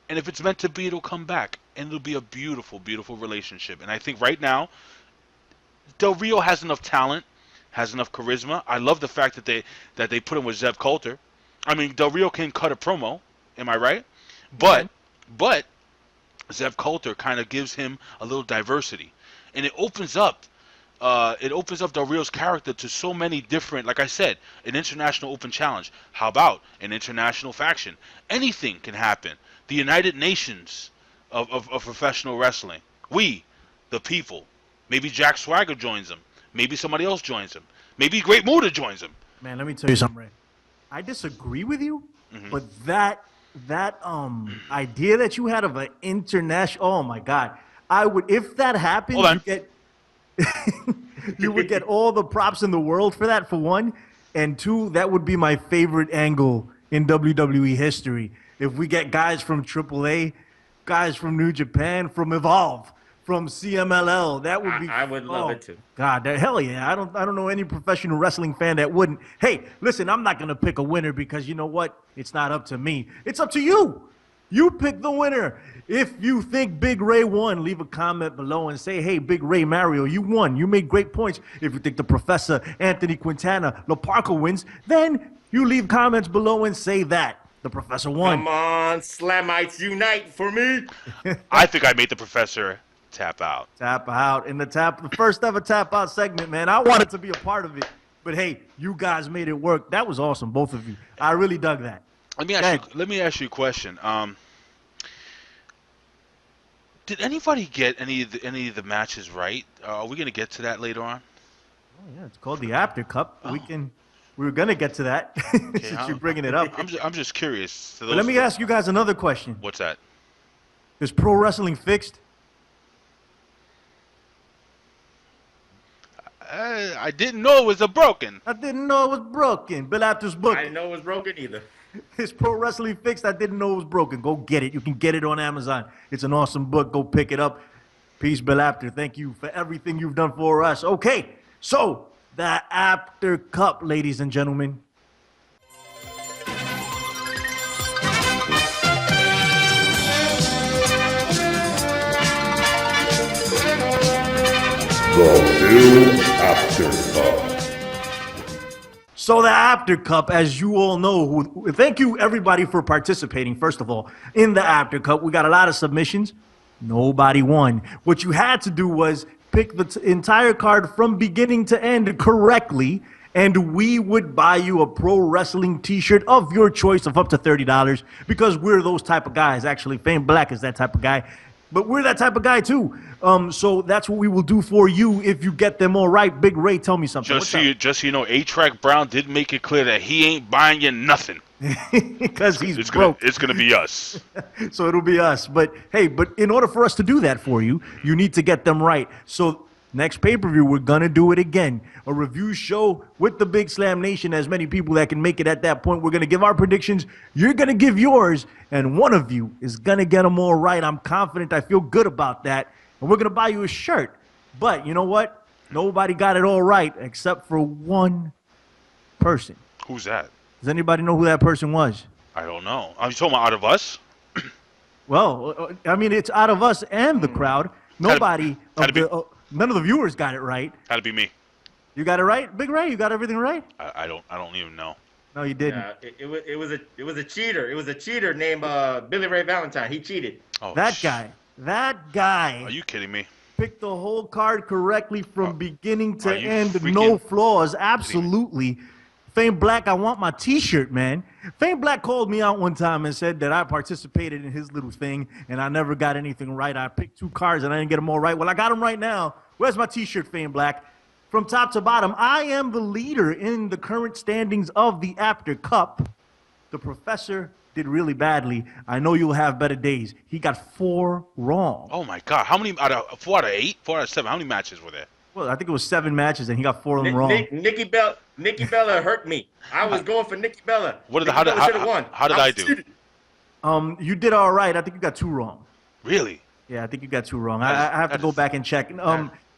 Speaker 5: And if it's meant to be, it'll come back, and it'll be a beautiful, beautiful relationship. And I think right now, Del Rio has enough talent, has enough charisma. I love the fact that they put him with Zev Coulter. I mean, Del Rio can cut a promo. Am I right? But Zev Coulter kind of gives him a little diversity, and it opens up Del Rio's character to so many different. Like I said, an international open challenge. How about an international faction? Anything can happen. The United Nations of professional wrestling. We, the people. Maybe Jack Swagger joins him. Maybe somebody else joins him. Maybe Great Muta joins him.
Speaker 4: Man, let me tell you something, Ray. I disagree with you, but that idea that you had of an international, oh my God, I would, if that happened, you would get all the props in the world for that, for one, and two, that would be my favorite angle in WWE history. If we get guys from AAA, guys from New Japan, from Evolve, from CMLL, that would be.
Speaker 6: I would love it too.
Speaker 4: God, hell yeah! I don't know any professional wrestling fan that wouldn't. Hey, listen, I'm not gonna pick a winner because you know what? It's not up to me. It's up to you. You pick the winner. If you think Big Ray won, leave a comment below and say, hey, Big Ray Mario, you won. You made great points. If you think the Professor Anthony Quintana La Parka wins, then you leave comments below and say that the Professor won.
Speaker 6: Come on, Slamites unite for me.
Speaker 5: I think I made the Professor tap out.
Speaker 4: Tap out in the first ever tap out segment, man. I wanted to be a part of it, but hey, you guys made it work. That was awesome, both of you. I really dug that.
Speaker 5: Let me ask you a question. Did anybody get any of the matches right? Are we gonna get to that later on?
Speaker 4: Oh yeah, it's called the Apter Cup. Oh. We were gonna get to that since you're bringing it up.
Speaker 5: I'm just curious.
Speaker 4: But let me ask you guys another question.
Speaker 5: What's that?
Speaker 4: Is pro wrestling fixed?
Speaker 5: I didn't know it was broken.
Speaker 4: I didn't know it was broken. Bill Apter's book.
Speaker 6: I didn't know it was broken either.
Speaker 4: Is pro wrestling fixed? I didn't know it was broken. Go get it. You can get it on Amazon. It's an awesome book. Go pick it up. Peace, Bill Apter. Thank you for everything you've done for us. Okay, so the Apter Cup, ladies and gentlemen.
Speaker 1: The new Apter Cup.
Speaker 4: So the Apter Cup, as you all know, thank you everybody for participating, first of all, in the Apter Cup. We got a lot of submissions. Nobody won. What you had to do was pick the entire card from beginning to end correctly, and we would buy you a pro wrestling t-shirt of your choice of up to $30 because we're those type of guys. Actually, Fame Black is that type of guy. But we're that type of guy, too. So that's what we will do for you if you get them all right. Big Ray, tell me something.
Speaker 5: Just so you know, A-Track Brown did make it clear that he ain't buying you nothing.
Speaker 4: Because he's broke.
Speaker 5: It's going to be us.
Speaker 4: So it'll be us. But, hey, in order for us to do that for you, you need to get them right. So next pay-per-view, we're going to do it again. A review show with the Big Slam Nation, as many people that can make it at that point. We're going to give our predictions. You're going to give yours. And one of you is going to get them all right. I'm confident. I feel good about that. And we're going to buy you a shirt. But you know what? Nobody got it all right except for one person.
Speaker 5: Who's that?
Speaker 4: Does anybody know who that person was?
Speaker 5: I don't know. Are you talking about out of us?
Speaker 4: Well, I mean, it's out of us and the crowd. Nobody, none of the viewers got it right.
Speaker 5: Had to be me.
Speaker 4: You got it right? Big Ray, you got everything right?
Speaker 5: I don't even know.
Speaker 4: No, you didn't.
Speaker 6: It was a cheater. It was a cheater named Billy Ray Valentine. He cheated.
Speaker 5: Oh,
Speaker 4: that guy.
Speaker 5: Are you kidding me?
Speaker 4: Picked the whole card correctly from beginning to end.
Speaker 5: freaking
Speaker 4: No flaws. Absolutely. Fame Black, I want my t-shirt, man. Fame Black called me out one time and said that I participated in his little thing and I never got anything right. I picked 2 cards and I didn't get them all right. Well, I got them right now. Where's my t-shirt, Fame Black? From top to bottom, I am the leader in the current standings of the Apter Cup. The Professor did really badly. I know you'll have better days. He got 4 wrong.
Speaker 5: Oh, my God. How many out of 4 out of 8? 4 out of 7. How many matches were there?
Speaker 4: Well, I think it was 7 matches, and he got 4 of them wrong.
Speaker 6: Nikki Bella hurt me. I was going for Nikki Bella.
Speaker 5: How did I do?
Speaker 4: You did all right. I think you got 2 wrong.
Speaker 5: Really?
Speaker 4: Yeah, I think you got 2 wrong. I have to go back and check.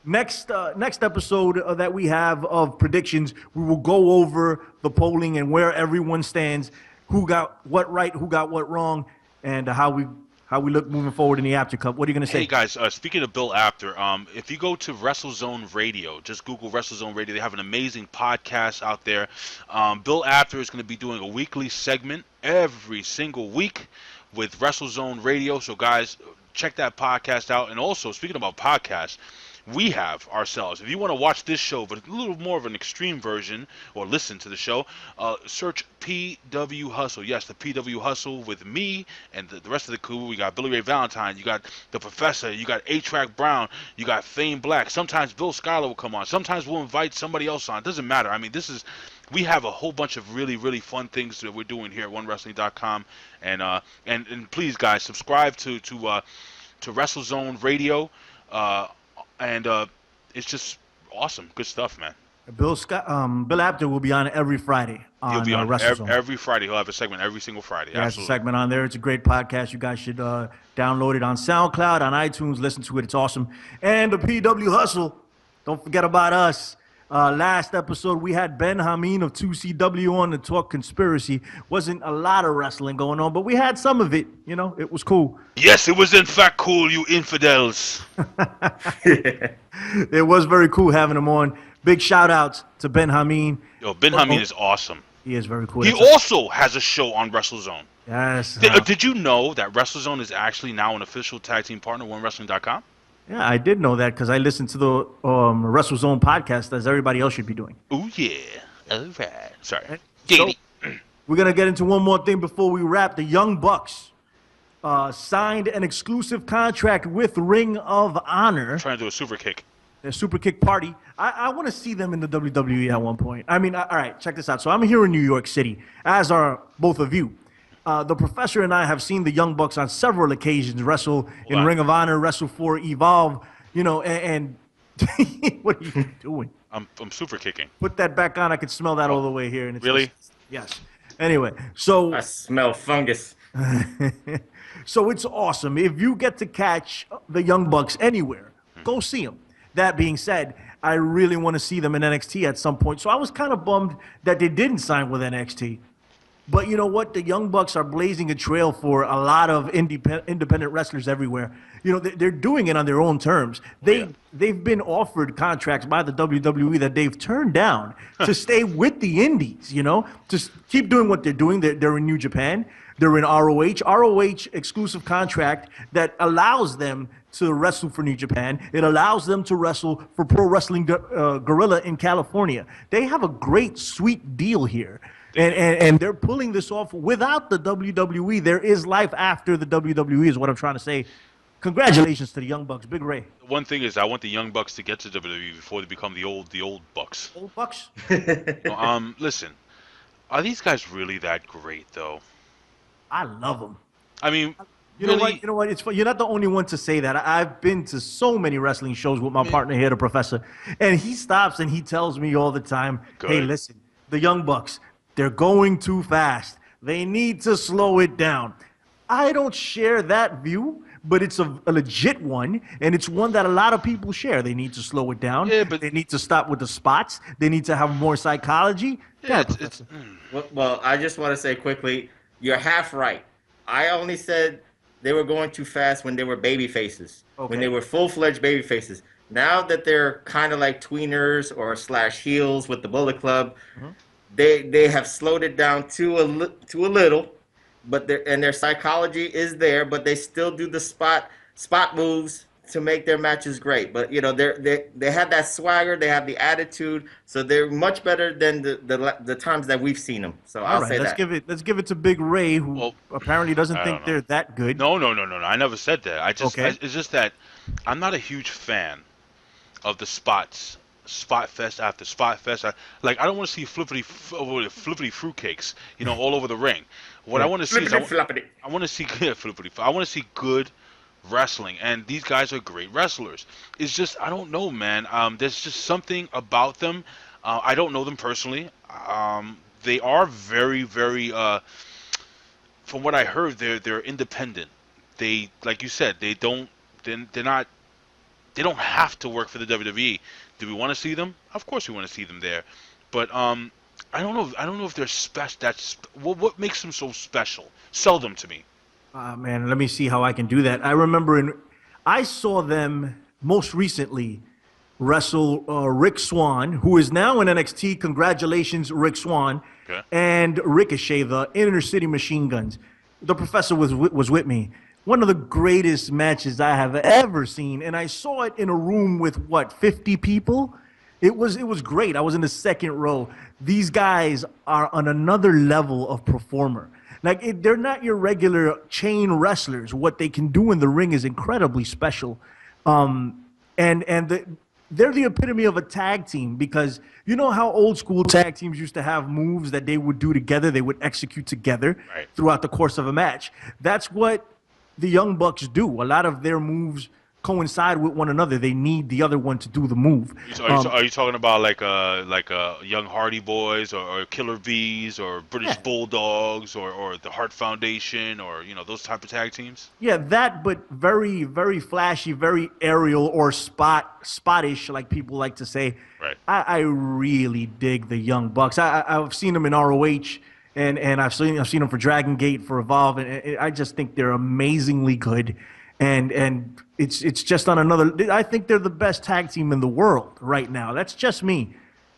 Speaker 4: Next episode that we have of predictions, we will go over the polling and where everyone stands. who got what right, who got what wrong, and how we look moving forward in the Apter Cup. What are you going to say?
Speaker 5: Hey guys, speaking of Bill Apter, if you go to WrestleZone Radio, just Google WrestleZone Radio. They have an amazing podcast out there. Bill Apter is going to be doing a weekly segment every single week with WrestleZone Radio. So guys, check that podcast out. And also, speaking about podcasts, we have ourselves. If you want to watch this show, but a little more of an extreme version, or listen to the show, search PW Hustle. Yes, the PW Hustle with me and the rest of the crew. We got Billy Ray Valentine. You got the Professor. You got A-Track Brown. You got Fame Black. Sometimes Bill Schuyler will come on. Sometimes we'll invite somebody else on. It doesn't matter. I mean, we have a whole bunch of really, really fun things that we're doing here at OneWrestling.com. And please, guys, subscribe to WrestleZone Radio. And it's just awesome, good stuff, man.
Speaker 4: Bill Apter will be on every Friday.
Speaker 5: He'll be on
Speaker 4: WrestleZone.
Speaker 5: every Friday. He'll have a segment every single Friday.
Speaker 4: He has a segment on there. It's a great podcast. You guys should download it on SoundCloud, on iTunes. Listen to it. It's awesome. And the PW Hustle. Don't forget about us. Last episode, we had Ben Hameen of 2CW on to talk conspiracy. Wasn't a lot of wrestling going on, but we had some of it. You know, it was cool.
Speaker 5: Yes, it was in fact cool, you infidels.
Speaker 4: It was very cool having him on. Big shout outs to Ben Hameen.
Speaker 5: Yo, Ben Hameen is awesome.
Speaker 4: He is very cool.
Speaker 5: He also has a show on WrestleZone.
Speaker 4: Yes.
Speaker 5: Did you know that WrestleZone is actually now an official tag team partner of OneWrestling.com?
Speaker 4: Yeah, I did know that because I listened to the WrestleZone podcast, as everybody else should be doing.
Speaker 5: Oh, yeah. All right. Sorry.
Speaker 4: So, we're going to get into one more thing before we wrap. The Young Bucks signed an exclusive contract with Ring of Honor.
Speaker 5: Trying to do a super kick.
Speaker 4: A super kick party. I want to see them in the WWE at one point. I mean, all right, check this out. So I'm here in New York City, as are both of you. The Professor and I have seen the Young Bucks on several occasions wrestle in Ring of Honor, wrestle for Evolve, you know, and what are you doing?
Speaker 5: I'm super kicking.
Speaker 4: Put that back on. I can smell that all the way here. And it's
Speaker 5: really?
Speaker 4: Yes. Anyway, so
Speaker 6: I smell fungus.
Speaker 4: So it's awesome. If you get to catch the Young Bucks anywhere, go see them. That being said, I really want to see them in NXT at some point. So I was kind of bummed that they didn't sign with NXT. But you know what? The Young Bucks are blazing a trail for a lot of independent wrestlers everywhere. You know, they're doing it on their own terms. They've been offered contracts by the WWE that they've turned down to stay with the indies, you know, to keep doing what they're doing. They're in New Japan. They're in ROH. ROH exclusive contract that allows them to wrestle for New Japan. It allows them to wrestle for Pro Wrestling Guerrilla in California. They have a great, sweet deal here. And they're pulling this off without the WWE. There is life after the WWE is what I'm trying to say. Congratulations to the Young Bucks. Big Ray.
Speaker 5: One thing is I want the Young Bucks to get to WWE before they become the old Bucks.
Speaker 4: Old Bucks?
Speaker 5: Listen, are these guys really that great, though?
Speaker 4: I love them.
Speaker 5: I mean,
Speaker 4: You know what? It's you're not the only one to say that. I've been to so many wrestling shows with my partner here, the Professor, and he stops and he tells me all the time, "Hey, listen, the Young Bucks, they're going too fast. They need to slow it down." I don't share that view, but it's a legit one, and it's one that a lot of people share. They need to slow it down.
Speaker 5: Yeah, but
Speaker 4: they need to stop with the spots. They need to have more psychology.
Speaker 5: Yeah,
Speaker 6: Well, I just want to say quickly, you're half right. I only said they were going too fast when they were baby faces, when they were full-fledged baby faces. Now that they're kind of like tweeners or / heels with the Bullet Club, they have slowed it down to a little, but their psychology is there, but they still do the spot moves to make their matches great. But you know, they have that swagger, they have the attitude, so they're much better than the times that we've seen them. So I'll say that.
Speaker 4: Let's give it to Big Ray, who apparently doesn't think they're that good.
Speaker 5: No. I never said that. It's just that I'm not a huge fan of the spots. Spot fest after spot fest. I don't want to see flippity fruitcakes, you know, all over the ring. What I want to see is I want to see I want to see good wrestling, and these guys are great wrestlers. It's just I don't know, man. There's just something about them. I don't know them personally. They are very, very. From what I heard, they're independent. They, like you said, they don't have to work for the WWE. Do we want to see them? Of course we want to see them there. But I don't know. I don't know if they're special. What makes them so special? Sell them to me.
Speaker 4: Man, let me see how I can do that. I saw them most recently wrestle Rick Swann, who is now in NXT. Congratulations, Rick Swann.
Speaker 5: Okay.
Speaker 4: And Ricochet, the Inner City Machine Guns. The professor was with me. One of the greatest matches I have ever seen, and I saw it in a room with 50 people. It was great. I was in the second row. These guys are on another level of performer. Like they're not your regular chain wrestlers. What they can do in the ring is incredibly special. They're the epitome of a tag team, because you know how old school tag teams used to have moves that they would do together, they would execute together throughout the course of a match. That's what the Young Bucks do. A lot of their moves coincide with one another. They need the other one to do the move.
Speaker 5: Are you talking about like Young Hardy Boys or Killer Bees or British Bulldogs or the Hart Foundation or those type of tag teams?
Speaker 4: Yeah, that, but very, very flashy, very aerial or spottish, like people like to say.
Speaker 5: Right.
Speaker 4: I really dig the Young Bucks. I've seen them in ROH, and I've seen them for Dragon Gate, for Evolve, and I just think they're amazingly good. And it's just on another. I think they're the best tag team in the world right now. That's just me,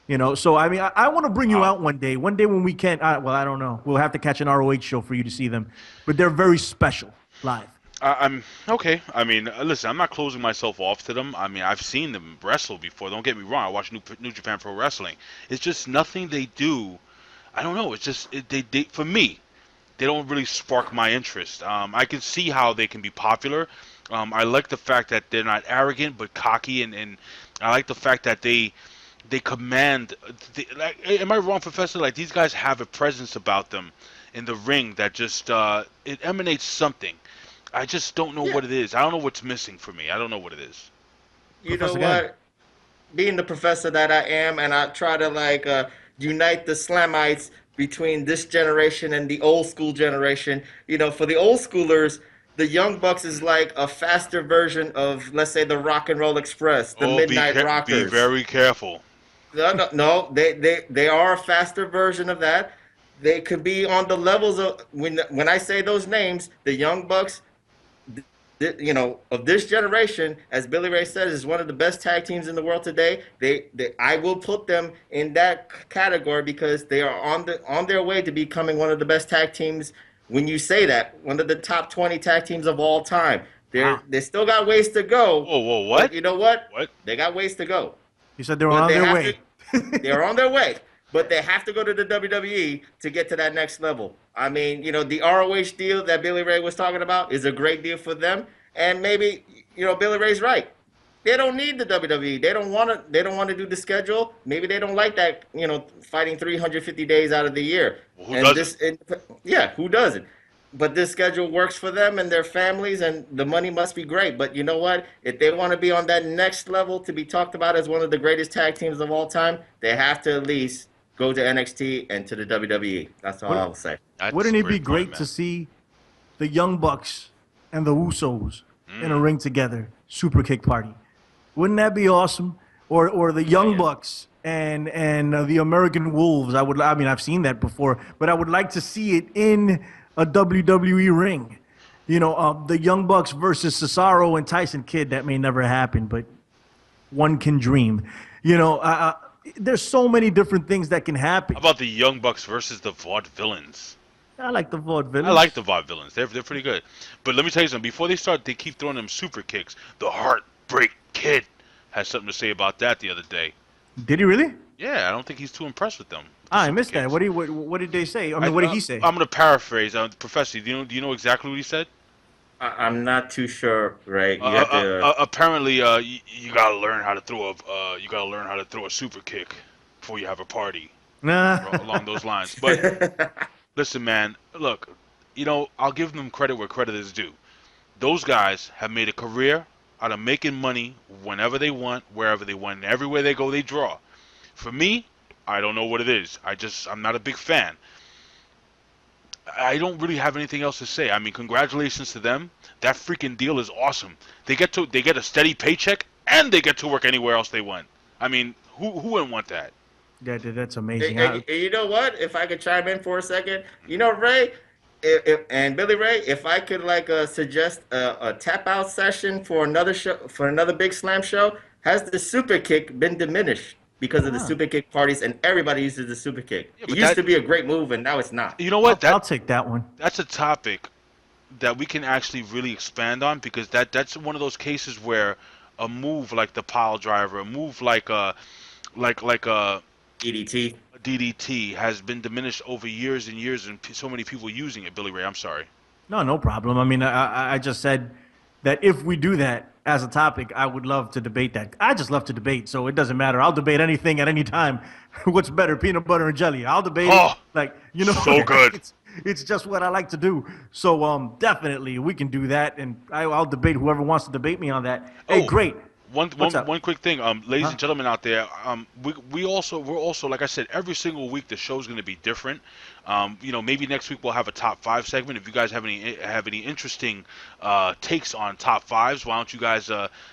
Speaker 4: So I mean, I want to bring you out one day. One day when we can. Well, I don't know. We'll have to catch an ROH show for you to see them. But they're very special live.
Speaker 5: I'm okay. I mean, listen, I'm not closing myself off to them. I mean, I've seen them wrestle before. Don't get me wrong. I watch New Japan Pro Wrestling. It's just nothing they do. I don't know. It's just they for me. They don't really spark my interest. I can see how they can be popular. I like the fact that they're not arrogant but cocky, and I like the fact that they command. Am I wrong, Professor? Like, these guys have a presence about them in the ring that just it emanates something. I just don't know what it is. I don't know what's missing for me. I don't know what it is.
Speaker 6: You know what? Being the professor that I am, and I try to unite the Slamites between this generation and the old school generation. For the old schoolers, the Young Bucks is like a faster version of, let's say, the Rock and Roll Express, the Midnight Rockers.
Speaker 5: Be very careful.
Speaker 6: No, they are a faster version of that. They could be on the levels of, when I say those names, the Young Bucks, of this generation, as Billy Ray says, is one of the best tag teams in the world today. I will put them in that category because they are on their way to becoming one of the best tag teams. When you say that, one of the top 20 tag teams of all time. They still got ways to go.
Speaker 5: Whoa, what?
Speaker 6: You know what?
Speaker 5: What?
Speaker 6: They got ways to go.
Speaker 4: You said they're on their way.
Speaker 6: They're on their way. But they have to go to the WWE to get to that next level. I mean, the ROH deal that Billy Ray was talking about is a great deal for them. And maybe, Billy Ray's right. They don't need the WWE. They don't want to do the schedule. Maybe they don't like that, fighting 350 days out of the year.
Speaker 5: Well, who doesn't?
Speaker 6: Who doesn't? But this schedule works for them and their families, and the money must be great. But you know what? If they want to be on that next level to be talked about as one of the greatest tag teams of all time, they have to at least go to NXT and to the WWE. That's all I will say.
Speaker 4: Wouldn't it be great to see the Young Bucks and the Usos in a ring together, super kick party? Wouldn't that be awesome? Or the Young Bucks and the American Wolves. I've seen that before, but I would like to see it in a WWE ring. The Young Bucks versus Cesaro and Tyson Kidd. That may never happen, but one can dream. There's so many different things that can happen.
Speaker 5: How about the Young Bucks versus the Vaudevillains?
Speaker 4: I like the Vaudevillains.
Speaker 5: I like the Vaudevillains. They're pretty good. But let me tell you something. Before they start, they keep throwing them super kicks. The Heartbreak Kid has something to say about that the other day.
Speaker 4: Did he really?
Speaker 5: Yeah, I don't think he's too impressed with them.
Speaker 4: I missed that. What did they say? What did he say?
Speaker 5: I'm going to paraphrase. Professor, do you know exactly what he said?
Speaker 6: I'm not too sure, right?
Speaker 5: Apparently, you gotta learn how to throw a super kick before you have a party. Along those lines. But listen, man. Look, I'll give them credit where credit is due. Those guys have made a career out of making money whenever they want, wherever they want, and everywhere they go, they draw. For me, I don't know what it is. I'm not a big fan. I don't really have anything else to say. I mean, congratulations to them. That freaking deal is awesome. They get a steady paycheck and they get to work anywhere else they want. I mean, who wouldn't want that?
Speaker 4: That's amazing.
Speaker 6: You know what? If I could chime in for a second, Ray, and Billy Ray, if I could suggest a tap out session for another show, for another Big Slam show, has the super kick been diminished because of the super kick parties, and everybody uses the super kick?
Speaker 5: Yeah,
Speaker 6: it used to be a great move, and now it's not.
Speaker 5: You know what?
Speaker 4: I'll take that one.
Speaker 5: That's a topic that we can actually really expand on, because that's one of those cases where a move like the pile driver, a move like a DDT has been diminished over years and years, and so many people using it. Billy Ray, I'm sorry.
Speaker 4: No problem. I mean, I just said that if we do that as a topic, I would love to debate that. I just love to debate, so it doesn't matter. I'll debate anything at any time. What's better, peanut butter and jelly? I'll debate it.
Speaker 5: So good.
Speaker 4: It's just what I like to do. So definitely we can do that, and I'll debate whoever wants to debate me on that. Hey, great.
Speaker 5: One quick thing, ladies and gentlemen out there, we're also like I said, every single week the show's going to be different. Maybe next week we'll have a top 5 segment. If you guys have any interesting takes on top 5s, why don't you guys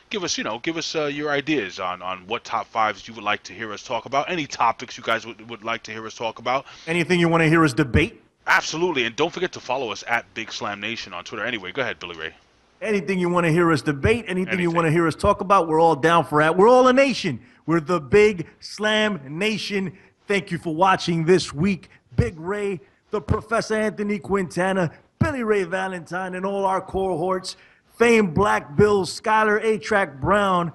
Speaker 5: give us your ideas on what top 5s you would like to hear us talk about, any topics you guys would like to hear us talk about,
Speaker 4: anything you want to hear us debate.
Speaker 5: Absolutely, and don't forget to follow us at Big Slam Nation on Twitter. Anyway, go ahead, Billy Ray.
Speaker 4: Anything you want to hear us debate, anything you want to hear us talk about, we're all down for that. We're all a nation. We're the Big Slam Nation. Thank you for watching this week. Big Ray, the Professor Anthony Quintana, Billy Ray Valentine, and all our cohorts, famed Black Bill, Skylar A-Track Brown.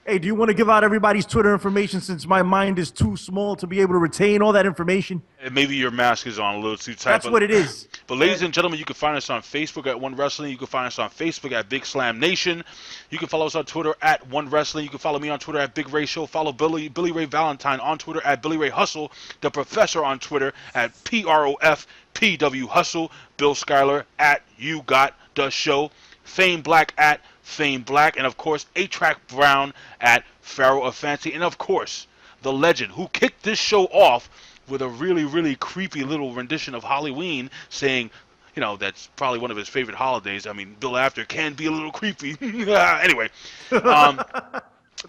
Speaker 4: Hey, do you want to give out everybody's Twitter information, since my mind is too small to be able to retain all that information?
Speaker 5: And maybe your mask is on a little too tight.
Speaker 4: That's what it is.
Speaker 5: But ladies and gentlemen, you can find us on Facebook at One Wrestling. You can find us on Facebook at Big Slam Nation. You can follow us on Twitter at One Wrestling. You can follow me on Twitter at Big Ray Show. Follow Billy Ray Valentine on Twitter at Billy Ray Hustle. The Professor on Twitter at PROFPW Hustle. Bill Skylar at You Got The Show. Fame Black at Fame Black, and of course A-Track Brown at Pharaoh of Fancy, and of course the legend who kicked this show off with a really, really creepy little rendition of Halloween, saying, that's probably one of his favorite holidays. I mean, Bill Apter can be a little creepy. Anyway,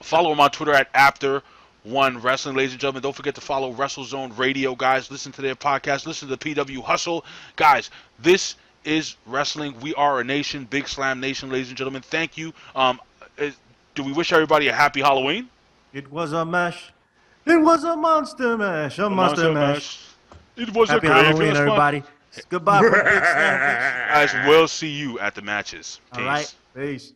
Speaker 5: follow him on Twitter at Apter1 Wrestling, ladies and gentlemen. Don't forget to follow WrestleZone Radio, guys. Listen to their podcast. Listen to PW Hustle, guys. This is wrestling. We are a nation, Big Slam Nation, ladies and gentlemen. Thank you. Do we wish everybody a happy Halloween?
Speaker 4: It was a mash. It was a monster mash. A monster mash.
Speaker 5: It was
Speaker 4: happy
Speaker 5: a
Speaker 4: Halloween, everybody. Goodbye from Big Slam.
Speaker 5: Guys, we'll see you at the matches. Peace.
Speaker 4: All right. Peace.